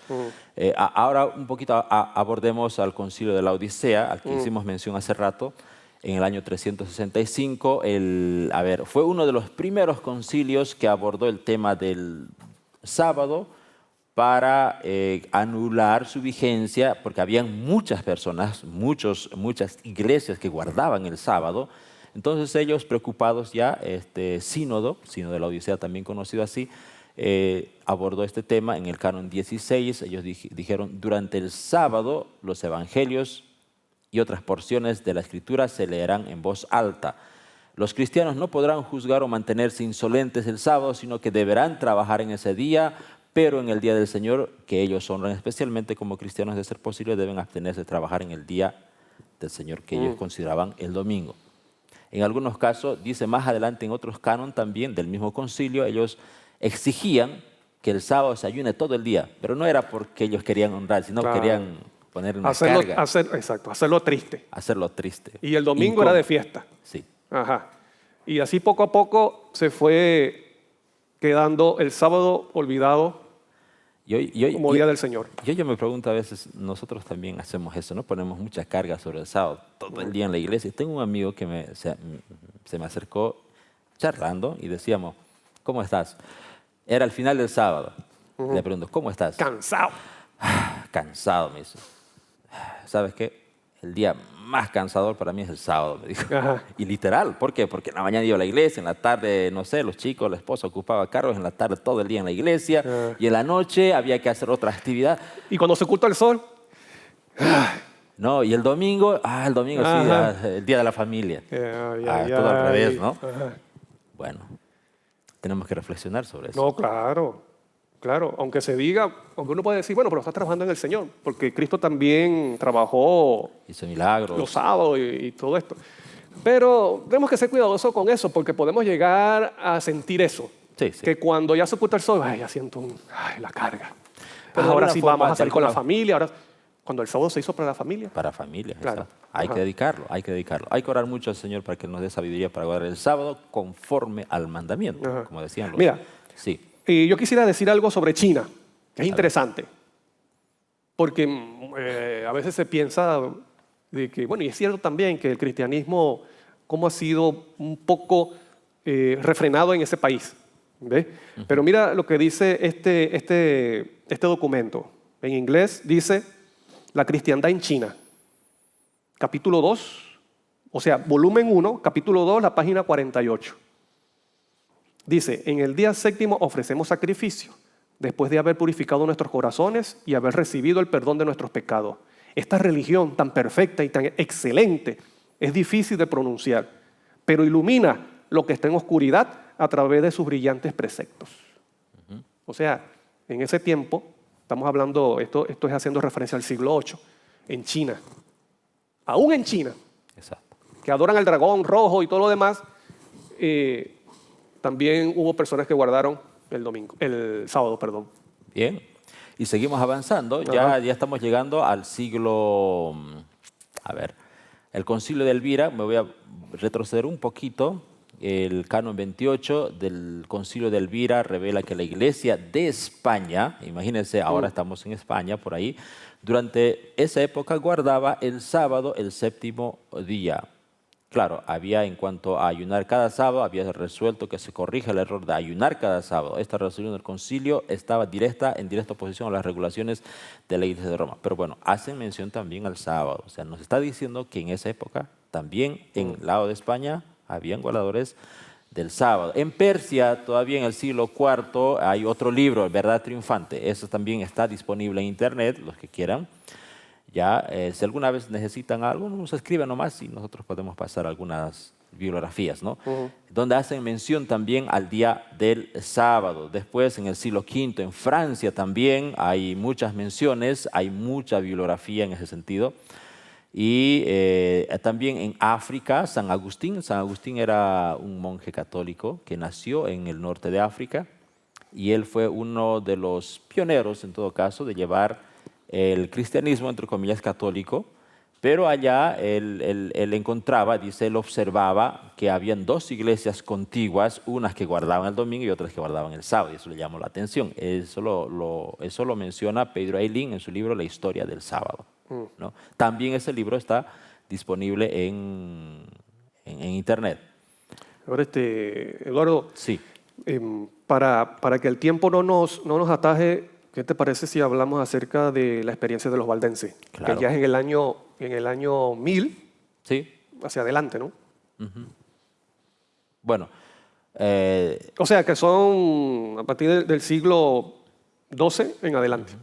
Ahora un poquito abordemos al concilio de la Odisea, al que hicimos mención hace rato, en el año 365. Fue uno de los primeros concilios que abordó el tema del sábado, para anular su vigencia, porque habían muchas personas, muchas iglesias que guardaban el sábado. Entonces ellos, preocupados ya, sínodo de la Odisea, también conocido así, abordó este tema en el canon 16. Ellos dijeron, durante el sábado los evangelios y otras porciones de la Escritura se leerán en voz alta. Los cristianos no podrán juzgar o mantenerse insolentes el sábado, sino que deberán trabajar en ese día, pero en el día del Señor, que ellos honran especialmente como cristianos, de ser posible, deben abstenerse de trabajar en el día del Señor, que ellos consideraban el domingo. En algunos casos, dice más adelante en otros canon también del mismo concilio, ellos exigían que el sábado se ayune todo el día, pero no era porque ellos querían honrar, sino Claro. querían poner una carga, Exacto, hacerlo triste. hacerlo triste. Y el domingo era de fiesta. Sí. Ajá. Y así poco a poco se fue quedando el sábado olvidado como día del Señor. Yo me pregunto a veces, nosotros también hacemos eso, ¿no? Ponemos mucha carga sobre el sábado, todo el día en la iglesia. Tengo un amigo que se me acercó charlando y decíamos, ¿cómo estás? Era el final del sábado. Le pregunto, ¿cómo estás? Cansado. Cansado, me dice. ¿Sabes qué? El día más cansador para mí es el sábado, me dijo. Ajá. Y literal, ¿por qué? Porque en la mañana iba a la iglesia, en la tarde, no sé, los chicos, la esposa ocupaba cargos, en la tarde todo el día en la iglesia, y en la noche había que hacer otra actividad. Y cuando se oculta el sol, No, y el domingo, el domingo sí, Ajá. el día de la familia. ay, Todo al revés, ay. ¿no? Ajá. Bueno, tenemos que reflexionar sobre eso. No, claro, claro. Aunque se diga, aunque uno puede decir, bueno, pero está trabajando en el Señor, porque Cristo también trabajó Hizo milagros. los sábados y todo esto. Pero tenemos que ser cuidadosos con eso, porque podemos llegar a sentir eso. Sí, sí. Que cuando ya se oculta el sol, ay, ya siento la carga. Pero de ahora alguna sí forma, vamos a de salir con la alguna- familia. Ahora, cuando el sábado se hizo para la familia. Para familias, Claro. exacto. Hay Ajá. que dedicarlo, hay que dedicarlo. Hay que orar mucho al Señor para que nos dé sabiduría para guardar el sábado conforme al mandamiento, Ajá. como decían los... Mira. Sí, Y yo quisiera decir algo sobre China, que es interesante, porque a veces se piensa de que, bueno, y es cierto también que el cristianismo, cómo ha sido un poco refrenado en ese país, ¿ves? Pero mira lo que dice este documento. En inglés dice, la cristiandad en China, capítulo 2, o sea, volumen 1, capítulo 2, la página 48. Dice, en el día séptimo ofrecemos sacrificio, después de haber purificado nuestros corazones y haber recibido el perdón de nuestros pecados. Esta religión tan perfecta y tan excelente es difícil de pronunciar, pero ilumina lo que está en oscuridad a través de sus brillantes preceptos. O sea, en ese tiempo, estamos hablando, esto es haciendo referencia al siglo VIII, en China, aún en China, exacto. que adoran al dragón rojo y todo lo demás, también hubo personas que guardaron el sábado, perdón. Bien, y seguimos avanzando. Ajá. Ya estamos llegando al siglo... el concilio de Elvira, me voy a retroceder un poquito. El canon 28 del concilio de Elvira revela que la iglesia de España, imagínense, ahora estamos en España, por ahí, durante esa época guardaba el sábado, el séptimo día. Claro, había en cuanto a ayunar cada sábado, había resuelto que se corrija el error de ayunar cada sábado. Esta resolución del concilio estaba en directa oposición a las regulaciones de la Iglesia de Roma. Pero bueno, hacen mención también al sábado. O sea, nos está diciendo que en esa época también en el lado de España habían guardadores del sábado. En Persia, todavía en el siglo IV, hay otro libro, Verdad Triunfante. Eso también está disponible en internet, los que quieran. Ya, si alguna vez necesitan algo, nos escriben nomás y nosotros podemos pasar algunas bibliografías, ¿no? Donde hacen mención también al día del sábado. Después, en el siglo V, en Francia también hay muchas menciones, hay mucha bibliografía en ese sentido. Y también en África, San Agustín era un monje católico que nació en el norte de África y él fue uno de los pioneros, en todo caso, de llevar el cristianismo, entre comillas, católico, pero allá él encontraba, dice, él observaba que habían dos iglesias contiguas, unas que guardaban el domingo y otras que guardaban el sábado, y eso le llamó la atención. Eso lo menciona Pedro Ayllín en su libro La historia del sábado, ¿no? También ese libro está disponible en internet. Ahora, Eduardo, Sí, para que el tiempo no nos ataje, ¿Qué te parece si hablamos acerca de la experiencia de los valdenses? Claro. Que ya es en el año 1000 Sí. hacia adelante, ¿no? Bueno, O sea, que son a partir del siglo XII en adelante.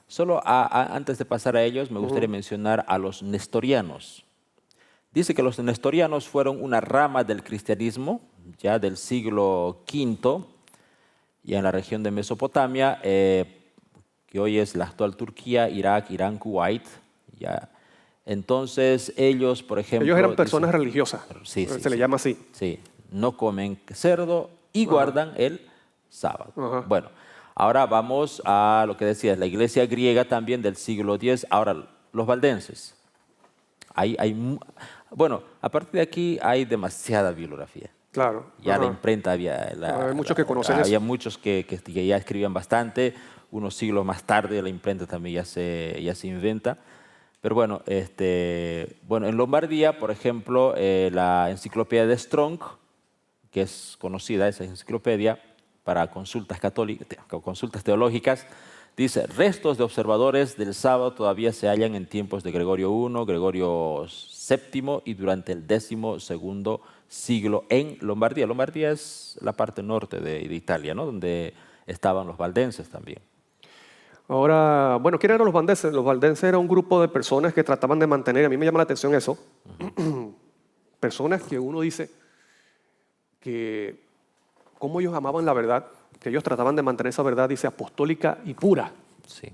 solo antes de pasar a ellos, me gustaría mencionar a los nestorianos. Dice que los nestorianos fueron una rama del cristianismo, ya del siglo V, ya en la región de Mesopotamia, que hoy es la actual Turquía, Irak, Irán, Kuwait. Ya. Entonces ellos, por ejemplo... Ellos eran personas religiosas, Sí, sí, se le sí. llama así. Sí, no comen cerdo y guardan el sábado. Ajá. Bueno, ahora vamos a lo que decías, la iglesia griega también del siglo X. Ahora, los valdenses. Bueno, a partir de aquí hay demasiada bibliografía. Claro. Ya Ajá. la imprenta había... Hay muchos que conocen había eso. muchos que ya escribían bastante. Unos siglos más tarde la imprenta también ya se inventa. Pero bueno, bueno, en Lombardía, por ejemplo, la enciclopedia de Strong, que es conocida, esa enciclopedia, para consultas católicas, consultas teológicas, dice, restos de observadores del sábado todavía se hallan en tiempos de Gregorio I, Gregorio VII y durante el XII siglo en Lombardía. Lombardía es la parte norte de Italia, ¿no? Donde estaban los valdenses también. Ahora, bueno, ¿quiénes eran los valdenses? Los valdenses era un grupo de personas que trataban de mantener, a mí me llama la atención eso, personas que uno dice que cómo ellos amaban la verdad, que ellos trataban de mantener esa verdad, dice, apostólica y pura. Sí.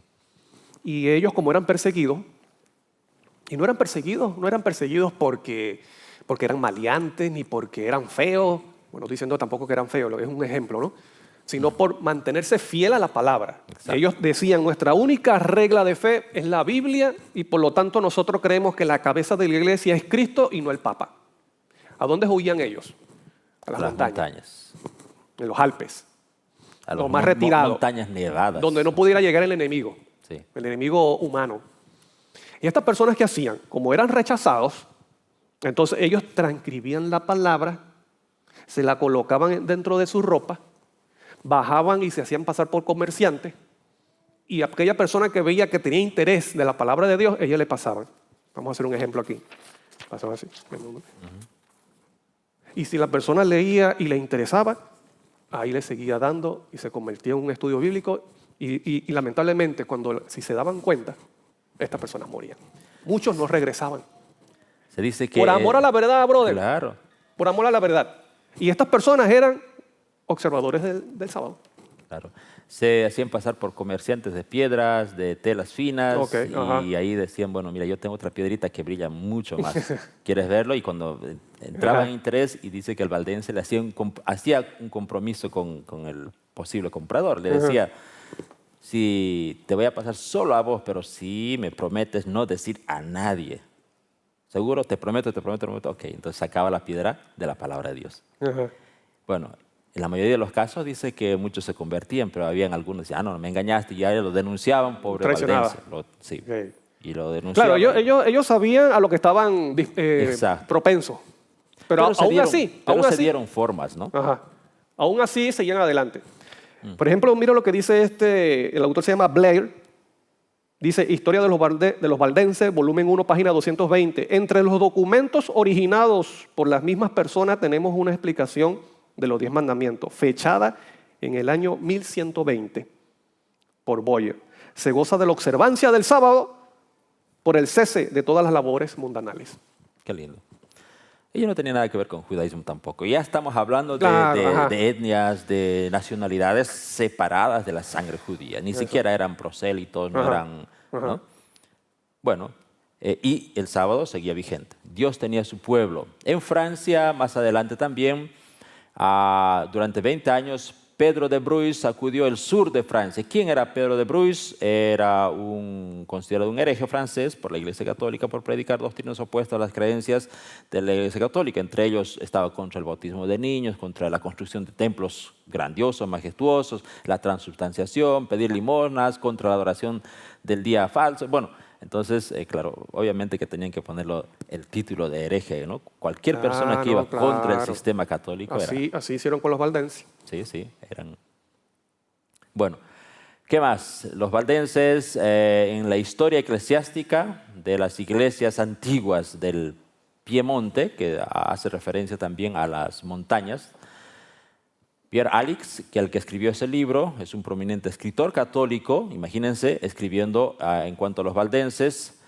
Y ellos, como eran perseguidos, y no eran perseguidos porque eran maleantes, ni porque eran feos, bueno, diciendo tampoco que eran feos, es un ejemplo, ¿no? Sino por mantenerse fiel a la palabra. Exacto. Ellos decían, nuestra única regla de fe es la Biblia y por lo tanto nosotros creemos que la cabeza de la iglesia es Cristo y no el Papa. ¿A dónde huían ellos? A las montañas, en los Alpes, A lo los más retirado, montañas nevadas. donde no pudiera llegar el enemigo, Sí. el enemigo humano. Y estas personas que hacían, como eran rechazados, entonces ellos transcribían la palabra, se la colocaban dentro de su ropa, bajaban y se hacían pasar por comerciantes, y aquella persona que veía que tenía interés de la palabra de Dios, ellos le pasaban. Vamos a hacer un ejemplo aquí. Pasaban así. Y si la persona leía y le interesaba, ahí le seguía dando y se convertía en un estudio bíblico. Y lamentablemente, si se daban cuenta, estas personas morían. Muchos no regresaban. Se dice que... Por amor a la verdad, brother. Claro. Por amor a la verdad. Y estas personas eran observadores del sábado. Claro. Se hacían pasar por comerciantes de piedras, de telas finas, Ok, ajá. y ahí decían, bueno, mira, yo tengo otra piedrita que brilla mucho más. ¿Quieres verlo? Y cuando entraba en interés, y dice que el valdense le hacía un compromiso con el posible comprador. Le decía, si te voy a pasar solo a vos, pero si me prometes no decir a nadie. ¿Seguro? Te prometo. Ok, entonces sacaba la piedra de la palabra de Dios. Ajá. Bueno, en la mayoría de los casos dice que muchos se convertían, pero habían algunos que decían, no, me engañaste, y ya lo denunciaban, pobre Traicionaba. valdense. Sí. Ok. Y lo denunciaban. Claro, ellos sabían a lo que estaban Exacto. propensos. Pero se dieron formas, ¿no? Ajá. Aún así seguían adelante. Por ejemplo, mira lo que dice el autor se llama Blair. Dice, Historia de los Valdenses, volumen 1, página 220. Entre los documentos originados por las mismas personas tenemos una explicación de los 10 mandamientos, fechada en el año 1120 por Boyer. Se goza de la observancia del sábado por el cese de todas las labores mundanales. Qué lindo. Ellos no tenían nada que ver con judaísmo tampoco. Ya estamos hablando Claro, de etnias, de nacionalidades separadas de la sangre judía. Ni siquiera eran prosélitos, no eran... ¿no? Bueno, y el sábado seguía vigente. Dios tenía su pueblo. En Francia, más adelante también, durante 20 años, Pedro de Bruys sacudió el sur de Francia. ¿Quién era Pedro de Bruys? Era considerado un hereje francés por la Iglesia Católica por predicar doctrinas opuestas a las creencias de la Iglesia Católica. Entre ellos estaba contra el bautismo de niños, contra la construcción de templos grandiosos, majestuosos, la transubstanciación, pedir limosnas, contra la adoración del día falso. Bueno, entonces, claro, obviamente que tenían que ponerlo el título de hereje, ¿no? Cualquier persona que iba contra el sistema católico así hicieron con los valdenses. Sí, eran... Bueno, ¿Qué más? Los valdenses en la historia eclesiástica de las iglesias antiguas del Piemonte, que hace referencia también a las montañas. Pierre Alix, que el que escribió ese libro, es un prominente escritor católico, imagínense, escribiendo en cuanto a los valdenses,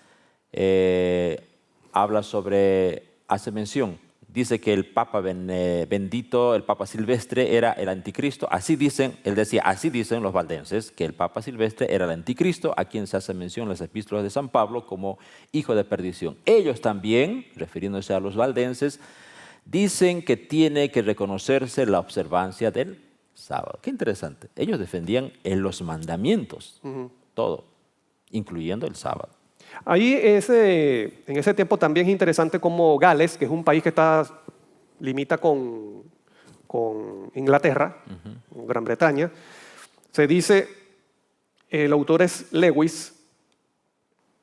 habla sobre, hace mención, dice que el Papa bendito, el Papa Silvestre era el anticristo, así dicen, él decía, así dicen los valdenses, que el Papa Silvestre era el anticristo, a quien se hace mención en las epístolas de San Pablo como hijo de perdición. Ellos también, refiriéndose a los valdenses, dicen que tiene que reconocerse la observancia del sábado. Qué interesante. Ellos defendían en los mandamientos, todo, incluyendo el sábado. Ahí en ese tiempo también es interesante como Gales, que es un país que limita con Inglaterra, Gran Bretaña, se dice, el autor es Lewis,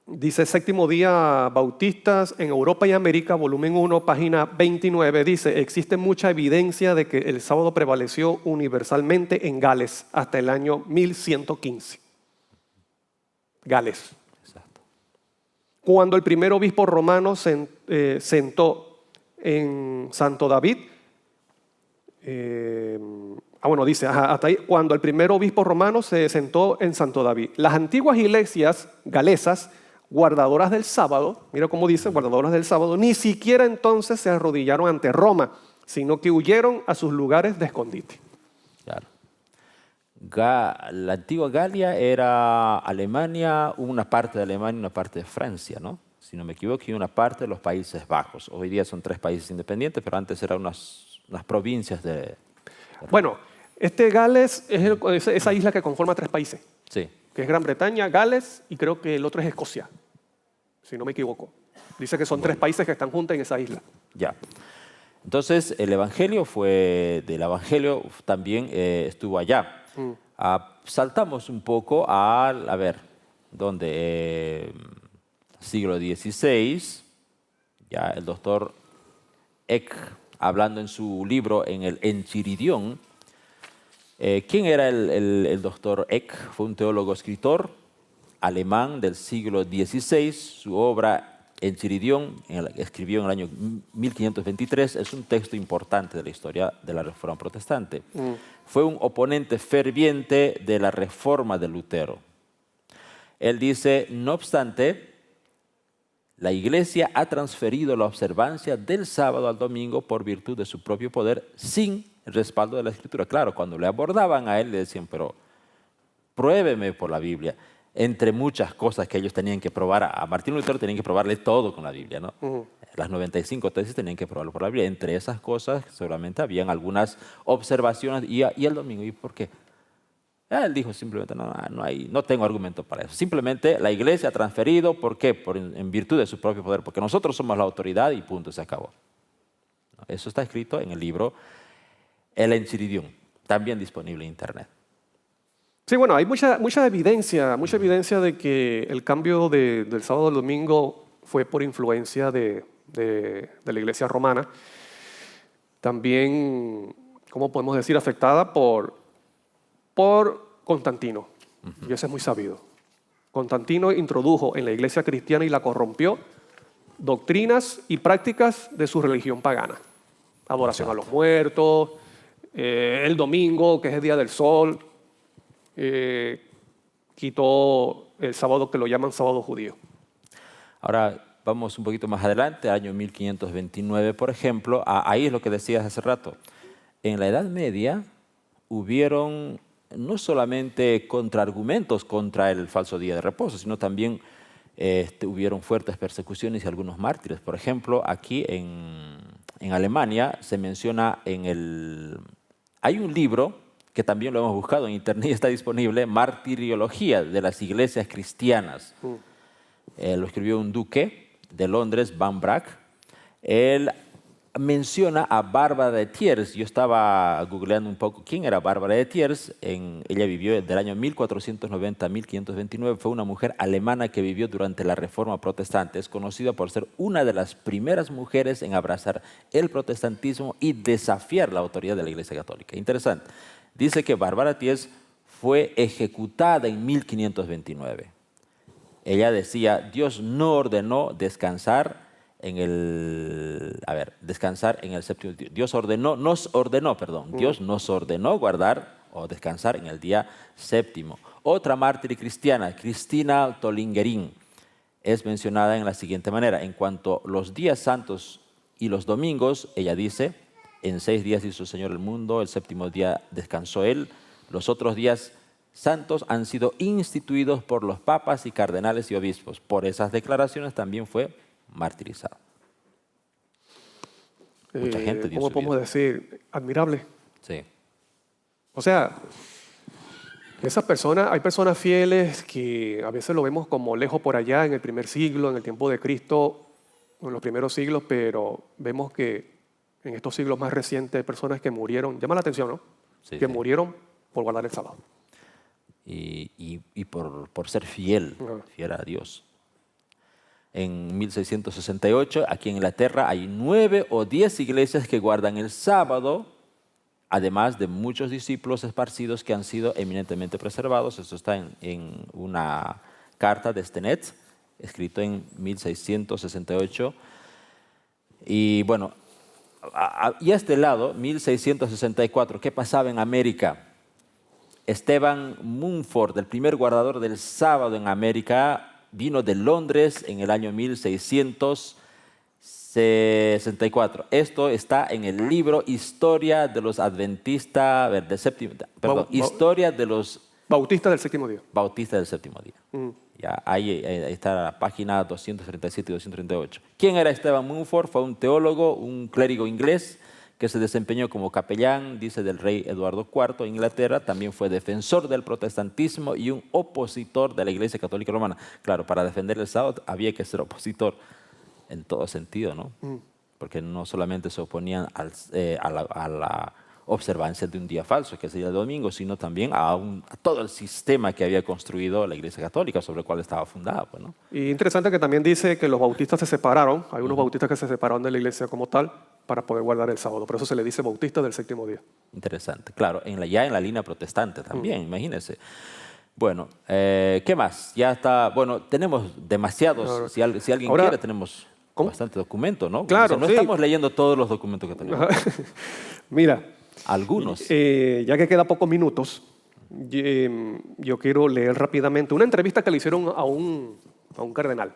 dice Séptimo Día Bautistas en Europa y América, volumen 1, página 29, dice, existe mucha evidencia de que el sábado prevaleció universalmente en Gales hasta el año 1115. Gales. Exacto. Cuando el primer obispo romano sentó en Santo David, dice, hasta ahí, cuando el primer obispo romano se sentó en Santo David. Las antiguas iglesias galesas, guardadoras del sábado, mira cómo dice, guardadoras del sábado, ni siquiera entonces se arrodillaron ante Roma, sino que huyeron a sus lugares de escondite. Claro. La antigua Galia era Alemania, una parte de Alemania y una parte de Francia, ¿no? Si no me equivoco, y una parte de los Países Bajos. Hoy día son 3 países independientes, pero antes eran unas provincias de... Bueno, Gales es esa isla que conforma 3 países. Sí. Que es Gran Bretaña, Gales y creo que el otro es Escocia, si no me equivoco. Dice que son 3 países que están juntos en esa isla. Ya. Entonces, el Evangelio también estuvo allá. Saltamos un poco a ver, ¿dónde? Siglo XVI, ya el doctor Eck, hablando en su libro en el Enchiridión. ¿Quién era el doctor Eck? Fue un teólogo escritor alemán del siglo XVI. Su obra Enchiridión, escribió en el año 1523, es un texto importante de la historia de la Reforma Protestante. Fue un oponente ferviente de la Reforma de Lutero. Él dice, no obstante, la Iglesia ha transferido la observancia del sábado al domingo por virtud de su propio poder sin el respaldo de la Escritura. Claro, cuando le abordaban a él le decían, pero pruébeme por la Biblia. Entre muchas cosas que ellos tenían que probar, a Martín Lutero tenían que probarle todo con la Biblia, ¿no? Las 95 tesis tenían que probarlo por la Biblia. Entre esas cosas seguramente habían algunas observaciones. ¿Y el domingo? ¿Y por qué? Él dijo simplemente, no tengo argumento para eso. Simplemente la Iglesia ha transferido, ¿por qué? En virtud de su propio poder, porque nosotros somos la autoridad y punto, se acabó. Eso está escrito en el libro El Enchiridión, también disponible en Internet. Sí, bueno, hay mucha evidencia de que el cambio del sábado al domingo fue por influencia de la Iglesia romana. También, ¿cómo podemos decir? Afectada por Constantino. Y eso es muy sabido. Constantino introdujo en la Iglesia cristiana y la corrompió doctrinas y prácticas de su religión pagana. Adoración a los muertos, el domingo, que es el día del sol, quitó el sábado que lo llaman sábado judío. Ahora vamos un poquito más adelante, año 1529, por ejemplo. Ahí es lo que decías hace rato. En la Edad Media hubieron no solamente contraargumentos contra el falso día de reposo, sino también hubieron fuertes persecuciones y algunos mártires. Por ejemplo, aquí en Alemania se menciona hay un libro que también lo hemos buscado en internet y está disponible, Martiriología de las Iglesias Cristianas. Lo escribió un duque de Londres, Van Brack. Él menciona a Bárbara de Thiers. Yo estaba googleando un poco quién era Bárbara de Thiers. Ella vivió del año 1490 a 1529. Fue una mujer alemana que vivió durante la Reforma Protestante. Es conocida por ser una de las primeras mujeres en abrazar el protestantismo y desafiar la autoridad de la Iglesia Católica. Interesante. Dice que Bárbara de Thiers fue ejecutada en 1529. Ella decía, Dios no ordenó descansar en descansar en el séptimo día. Dios nos ordenó guardar o descansar en el día séptimo. Otra mártir cristiana, Cristina Tolingerín, es mencionada en la siguiente manera. En cuanto a los días santos y los domingos, ella dice, en 6 días hizo el Señor el mundo, el séptimo día descansó Él. Los otros días santos han sido instituidos por los papas y cardenales y obispos. Por esas declaraciones también fue martirizado. Mucha gente dio ¿Cómo su podemos vida. decir? Admirable. Sí, O sea, esas personas, hay personas fieles que a veces lo vemos como lejos por allá en el primer siglo, en el tiempo de Cristo, en los primeros siglos, pero vemos que en estos siglos más recientes hay personas que murieron, llama la atención, ¿no? sí, Que sí. murieron por guardar el sábado. Y por ser fiel a Dios. En 1668, aquí en Inglaterra, hay 9 o 10 iglesias que guardan el sábado, además de muchos discípulos esparcidos que han sido eminentemente preservados. Eso está en una carta de Stenet, escrito en 1668. Y bueno, y a este lado, 1664, ¿qué pasaba en América? Esteban Mumford, el primer guardador del sábado en América, vino de Londres en el año 1664. Esto está en el libro Historia de los Adventistas del Séptimo, perdón, Historia de los Bautistas del séptimo día. Bautistas del Séptimo Día. Ya, ahí está la página 237 y 238. ¿Quién era Esteban Mumford? Fue un teólogo, un clérigo inglés que se desempeñó como capellán, dice, del rey Eduardo IV de Inglaterra. También fue defensor del protestantismo y un opositor de la Iglesia Católica Romana. Claro, para defender el sábado había que ser opositor en todo sentido, ¿no? Porque no solamente se oponían a la observancia de un día falso, que sería el domingo, sino también a todo el sistema que había construido la Iglesia Católica, sobre el cual estaba fundada. Pues, ¿no? Y interesante que también dice que los bautistas se separaron, hay unos bautistas que se separaron de la iglesia como tal para poder guardar el sábado. Por eso se le dice bautista del séptimo día. Interesante, claro, ya en la línea protestante también, imagínense. Bueno, ¿qué más? Ya está, bueno, tenemos demasiados, Claro. si alguien Ahora, quiere, tenemos ¿cómo? bastante documento, ¿no? Claro, O sea, no sí. estamos leyendo todos los documentos que tenemos, Mira, algunos. ya que queda pocos minutos, yo quiero leer rápidamente una entrevista que le hicieron a un cardenal.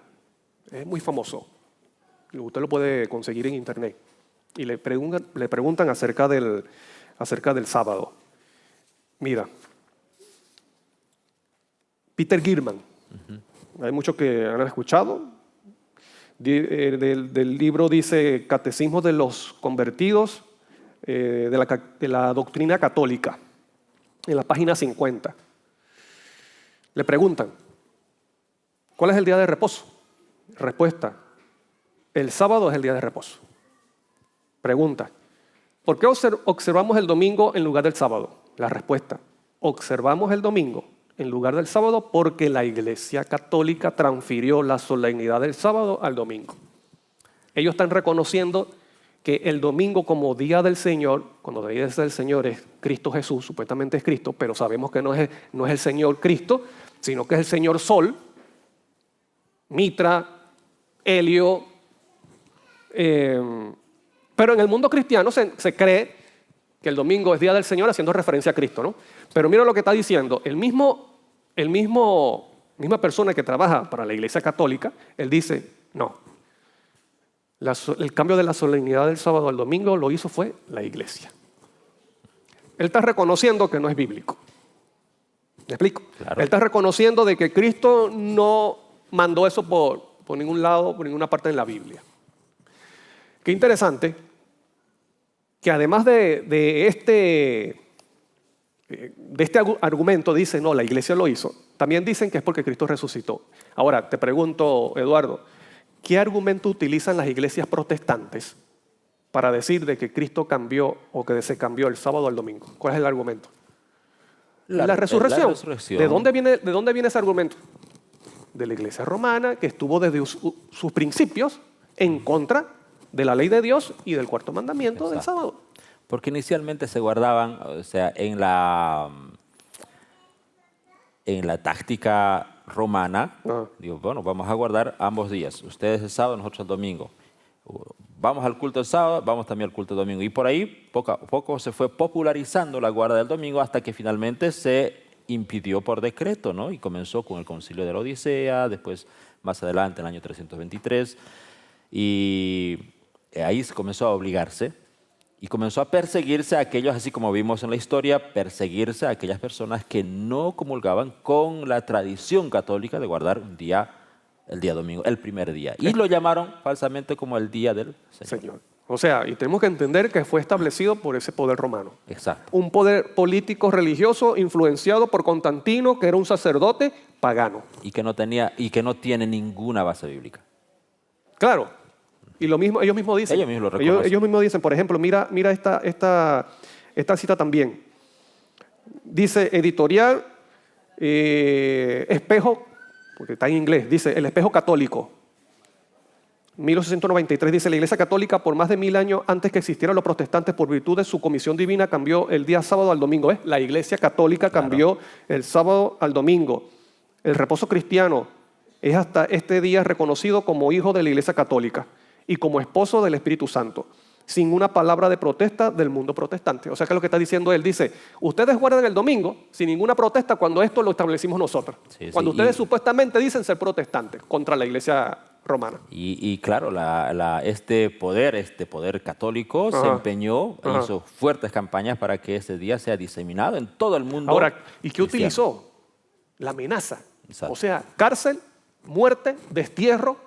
Es muy famoso. Usted lo puede conseguir en internet. Y le preguntan acerca del sábado. Mira, Peter Gilman. Hay muchos que han escuchado. Del libro dice Catecismo de los Convertidos de la Doctrina Católica, en la página 50. Le preguntan, ¿cuál es el día de reposo? Respuesta, el sábado es el día de reposo. Pregunta, ¿por qué observamos el domingo en lugar del sábado? La respuesta, observamos el domingo en lugar del sábado porque la Iglesia Católica transfirió la solemnidad del sábado al domingo. Ellos están reconociendo que el domingo como día del Señor, cuando el día del Señor es Cristo Jesús, supuestamente es Cristo, pero sabemos que no es el Señor Cristo, sino que es el Señor Sol, Mitra, Helio. Pero en el mundo cristiano se cree que el domingo es día del Señor haciendo referencia a Cristo, ¿no? Pero mira lo que está diciendo. Misma persona que trabaja para la Iglesia Católica, él dice, no. El cambio de la solemnidad del sábado al domingo lo hizo fue la Iglesia. Él está reconociendo que no es bíblico. ¿Me explico? Claro. Él está reconociendo de que Cristo no mandó eso por ningún lado, por ninguna parte de la Biblia. Qué interesante que además de este argumento dice, no, la Iglesia lo hizo, también dicen que es porque Cristo resucitó. Ahora, te pregunto, Eduardo, ¿qué argumento utilizan las iglesias protestantes para decir de que Cristo cambió o que se cambió el sábado al domingo? ¿Cuál es el argumento? La resurrección. La resurrección. ¿De dónde viene ese argumento? De la Iglesia romana, que estuvo desde sus principios en contra de la ley de Dios y del cuarto mandamiento del sábado. Porque inicialmente se guardaban, o sea, en la en la táctica romana, Ah. digo, bueno, vamos a guardar ambos días. Ustedes el sábado, nosotros el domingo. Vamos al culto el sábado, vamos también al culto el domingo. Y por ahí, poco a poco, se fue popularizando la guarda del domingo hasta que finalmente se impidió por decreto, ¿no? Y comenzó con el concilio de la Odisea, después, más adelante, en el año 323. Y ahí se comenzó a obligarse y comenzó a perseguirse a aquellos, así como vimos en la historia, perseguirse a aquellas personas que no comulgaban con la tradición católica de guardar un día, el día domingo, el primer día. Y lo llamaron falsamente como el día del Señor. Señor. O sea, y tenemos que entender que fue establecido por ese poder romano. Exacto. Un poder político religioso influenciado por Constantino, que era un sacerdote pagano. Y que no tiene ninguna base bíblica. Claro. Y lo mismo, ellos mismos dicen. Ellos mismos lo reconocen. Ellos mismos dicen, por ejemplo, mira esta cita también. Dice editorial, espejo, porque está en inglés, dice el espejo católico. 1893 dice, la Iglesia Católica por más de 1000 años antes que existieran los protestantes por virtud de su comisión divina cambió el día sábado al domingo. ¿Eh? La Iglesia Católica cambió el sábado al domingo. El reposo cristiano es hasta este día reconocido como hijo de la Iglesia Católica y como esposo del Espíritu Santo, sin una palabra de protesta del mundo protestante. O sea que lo que está diciendo él dice, ustedes guardan el domingo sin ninguna protesta cuando esto lo establecimos nosotros. Sí, cuando sí, ustedes supuestamente dicen ser protestantes contra la Iglesia romana. Y claro, este poder católico se Ajá. empeñó, Ajá. hizo fuertes campañas para que ese día sea diseminado en todo el mundo. Ahora, ¿y qué cristiano. utilizó? La amenaza. Exacto. O sea, cárcel, muerte, destierro,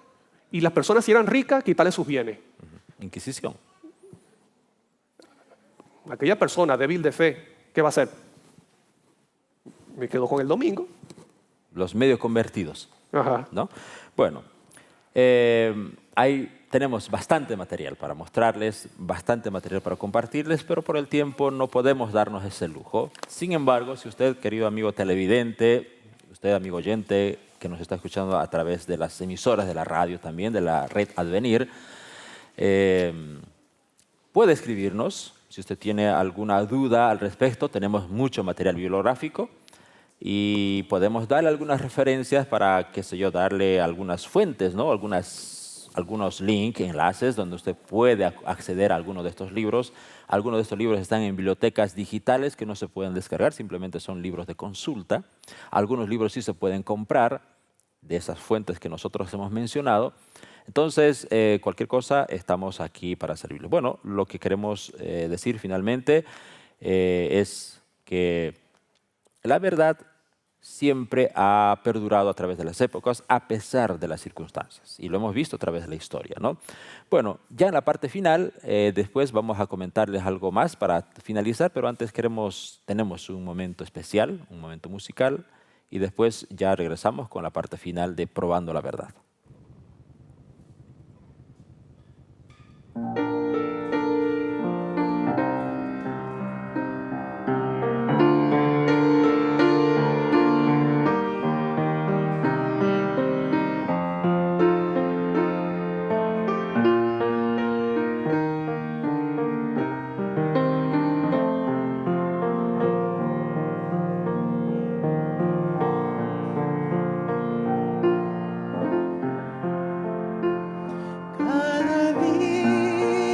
y las personas si eran ricas, quitarle sus bienes. Inquisición. Aquella persona débil de fe, ¿qué va a hacer? Me quedo con el domingo. Los medios convertidos, Ajá. ¿no? Bueno, tenemos bastante material para mostrarles, bastante material para compartirles, pero por el tiempo no podemos darnos ese lujo. Sin embargo, si usted, querido amigo televidente, usted, amigo oyente, que nos está escuchando a través de las emisoras de la radio también, de la red Advenir, puede escribirnos. Si usted tiene alguna duda al respecto, tenemos mucho material bibliográfico y podemos darle algunas referencias para, qué sé yo, darle algunas fuentes, ¿no? Algunos links, enlaces, donde usted puede acceder a alguno de estos libros. Algunos de estos libros están en bibliotecas digitales que no se pueden descargar, simplemente son libros de consulta. Algunos libros sí se pueden comprar de esas fuentes que nosotros hemos mencionado. Entonces, cualquier cosa, estamos aquí para servirles. Bueno, lo que queremos decir finalmente es que la verdad siempre ha perdurado a través de las épocas, a pesar de las circunstancias. Y lo hemos visto a través de la historia, ¿no? Bueno, ya en la parte final, después vamos a comentarles algo más para finalizar, pero antes tenemos un momento especial, un momento musical, y después ya regresamos con la parte final de Probando la Verdad. Cada día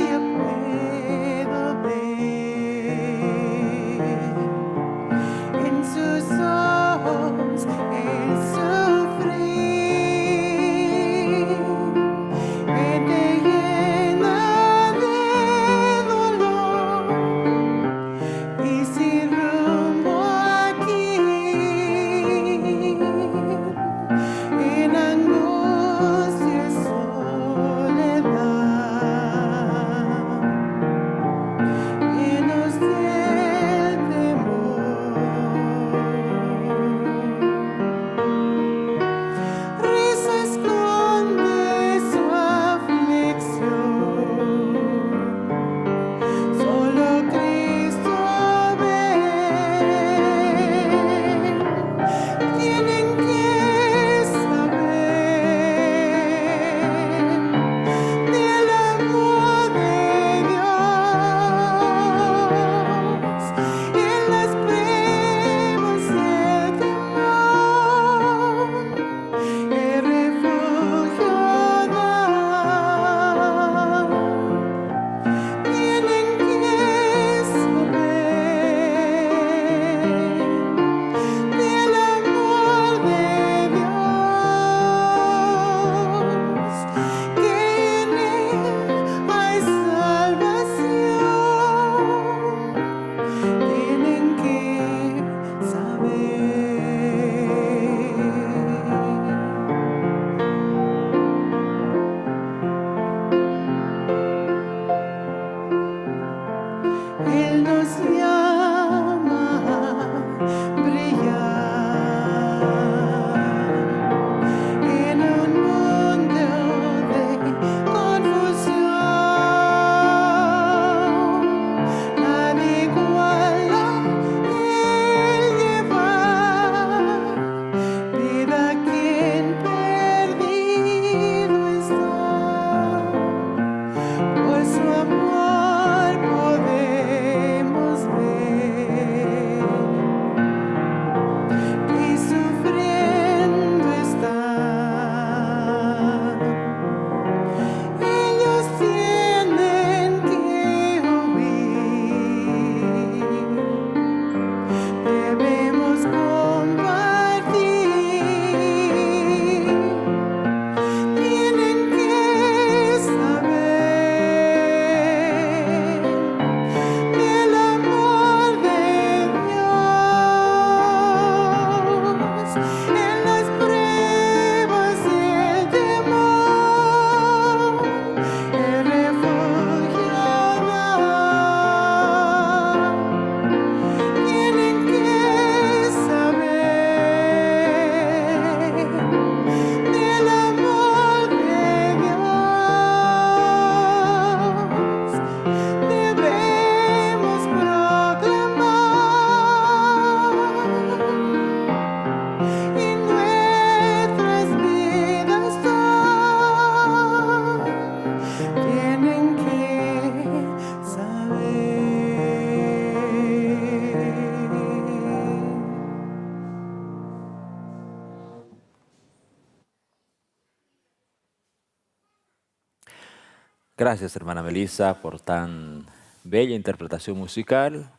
Gracias, hermana Melissa, por tan bella interpretación musical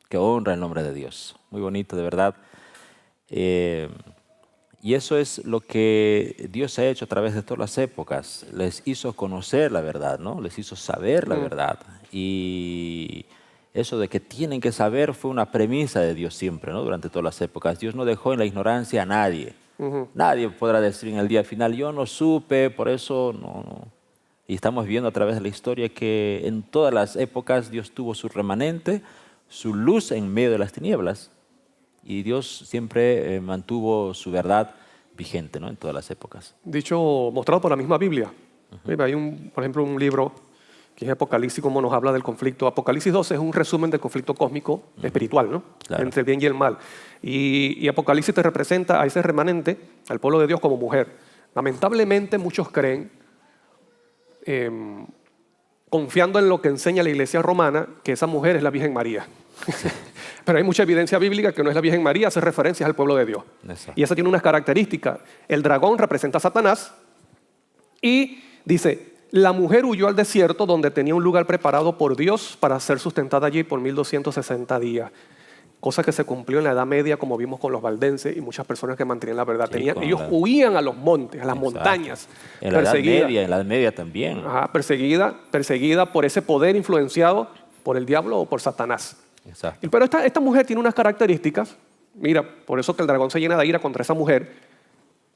que honra el nombre de Dios. Muy bonito, de verdad. Eh, y eso es lo que Dios ha hecho a través de todas las épocas. Les hizo conocer la verdad, ¿no? Les hizo saber la verdad. Y eso de que tienen que saber fue una premisa de Dios siempre, ¿no? Durante todas las épocas. Dios no dejó en la ignorancia a nadie. Nadie podrá decir en el día final, yo no supe, por eso no. Y estamos viendo a través de la historia que en todas las épocas Dios tuvo su remanente, su luz en medio de las tinieblas. Y Dios siempre mantuvo su verdad vigente, ¿no? En todas las épocas. Dicho, mostrado por la misma Biblia. Hay, por ejemplo, un libro que es Apocalipsis, como nos habla del conflicto. Apocalipsis 12 es un resumen del conflicto cósmico espiritual, ¿no? Claro. Entre el bien y el mal. Y Apocalipsis te representa a ese remanente, al pueblo de Dios, como mujer. Lamentablemente muchos creen, confiando en lo que enseña la iglesia romana, que esa mujer es la Virgen María. Pero hay mucha evidencia bíblica que no es la Virgen María, hace referencias al pueblo de Dios. Exacto. Y esa tiene unas características. El dragón representa a Satanás y dice, la mujer huyó al desierto donde tenía un lugar preparado por Dios para ser sustentada allí por 1260 días. Cosa que se cumplió en la Edad Media, como vimos con los valdenses y muchas personas que mantenían la verdad. Sí, Ellos huían a los montes, a las montañas. En la Edad Media también. Ajá, perseguida por ese poder influenciado por el diablo o por Satanás. Exacto. Pero esta mujer tiene unas características. Mira, por eso que el dragón se llena de ira contra esa mujer.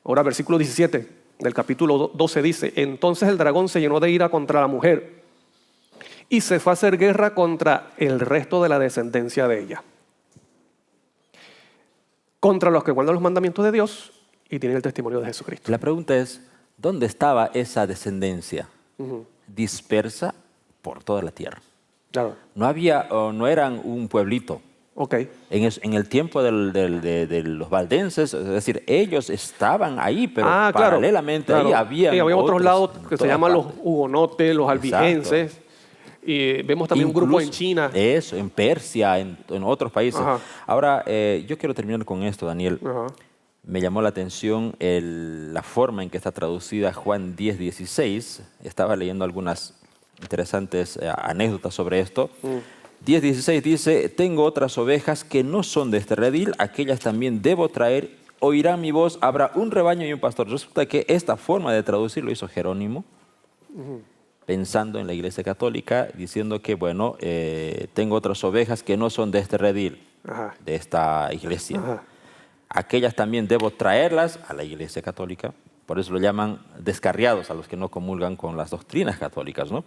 Ahora, versículo 17 del capítulo 12 dice, entonces el dragón se llenó de ira contra la mujer y se fue a hacer guerra contra el resto de la descendencia de ella. Contra los que guardan los mandamientos de Dios y tienen el testimonio de Jesucristo. La pregunta es, ¿dónde estaba esa descendencia? Dispersa por toda la tierra. Claro. No eran un pueblito. Ok. En el tiempo de los valdenses, es decir, ellos estaban ahí, pero Claro, paralelamente claro. ahí había otros lados que se llaman los partes. hugonotes, los albigenses. Y vemos también un grupo en China. Eso, en Persia, en otros países. Ajá. Ahora, yo quiero terminar con esto, Daniel. Ajá. Me llamó la atención la forma en que está traducida Juan 10:16. Estaba leyendo algunas interesantes anécdotas sobre esto. 10:16 dice, tengo otras ovejas que no son de este redil, aquellas también debo traer, oirán mi voz, habrá un rebaño y un pastor. Resulta que esta forma de traducir lo hizo Jerónimo, pensando en la Iglesia Católica, diciendo que, bueno, tengo otras ovejas que no son de este redil, Ajá. de esta iglesia. Ajá. Aquellas también debo traerlas a la Iglesia Católica, por eso lo llaman descarriados a los que no comulgan con las doctrinas católicas, ¿no?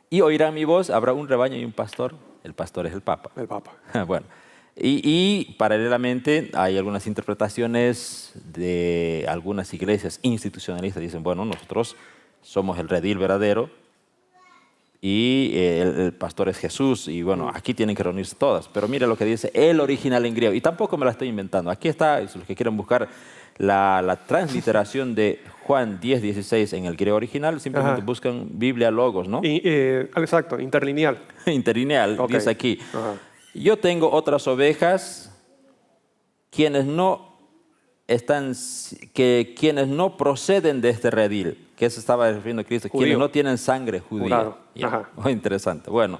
Y oirán mi voz, habrá un rebaño y un pastor. El pastor es el Papa. El Papa. Bueno, y paralelamente hay algunas interpretaciones de algunas iglesias institucionalistas. Dicen, bueno, nosotros somos el redil verdadero y el pastor es Jesús. Y bueno, aquí tienen que reunirse todas. Pero mira lo que dice el original en griego. Y tampoco me la estoy inventando. Aquí está, los que quieren buscar la transliteración de Juan 10:16 en el griego original, simplemente buscan Biblia Logos, ¿no? Exacto, interlineal. Interlineal, Ok. dice aquí. Ajá. Yo tengo otras ovejas quienes no proceden de este redil, que se estaba refiriendo a Cristo, Judío. quienes no tienen sangre judía. Claro. Ya. Ajá. Muy interesante. Bueno,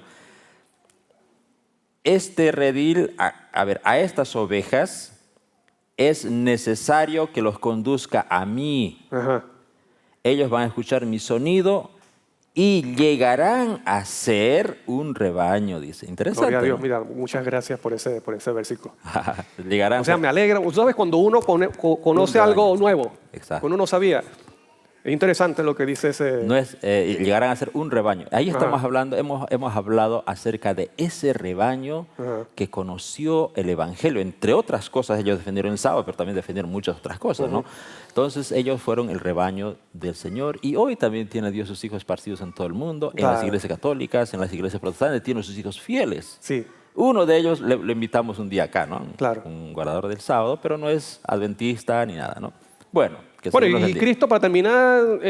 este redil, a estas ovejas es necesario que los conduzca a mí. Ajá. Ellos van a escuchar mi sonido y llegarán a ser un rebaño, dice. Interesante. Gloria a Dios. ¿no? Mira, muchas gracias por ese versículo. Llegarán O sea, a ser... me alegra. ¿Sabes? Cuando uno conoce rebaño. algo nuevo, Exacto. que uno no sabía. Es interesante lo que dice ese... No es, llegarán a ser un rebaño. Ahí estamos Ajá. hablando, hemos hablado acerca de ese rebaño Ajá. que conoció el Evangelio. Entre otras cosas, ellos defendieron el sábado, pero también defendieron muchas otras cosas, ¿no? Entonces, ellos fueron el rebaño del Señor. Y hoy también tiene Dios sus hijos esparcidos en todo el mundo, en las Claro. iglesias católicas, en las iglesias protestantes, tiene sus hijos fieles. Sí. Uno de ellos le invitamos un día acá, ¿no? Claro. Un guardador del sábado, pero no es adventista ni nada, ¿no? Bueno, que Bueno, Señor los y bendiga. Cristo, para terminar,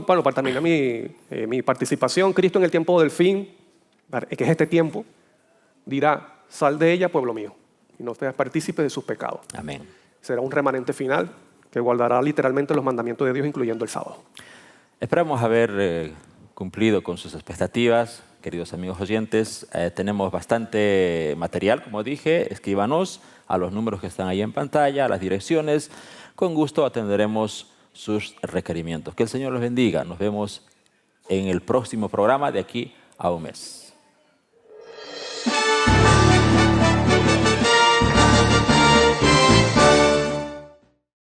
para terminar mi participación, Cristo en el tiempo del fin, que es este tiempo, dirá, sal de ella, pueblo mío, y no seas partícipe de sus pecados. Amén. Será un remanente final que guardará literalmente los mandamientos de Dios, incluyendo el sábado. Esperamos haber cumplido con sus expectativas. Queridos amigos oyentes, tenemos bastante material, como dije. Escríbanos a los números que están ahí en pantalla, a las direcciones. Con gusto atenderemos sus requerimientos. Que el Señor los bendiga. Nos vemos en el próximo programa de aquí a un mes.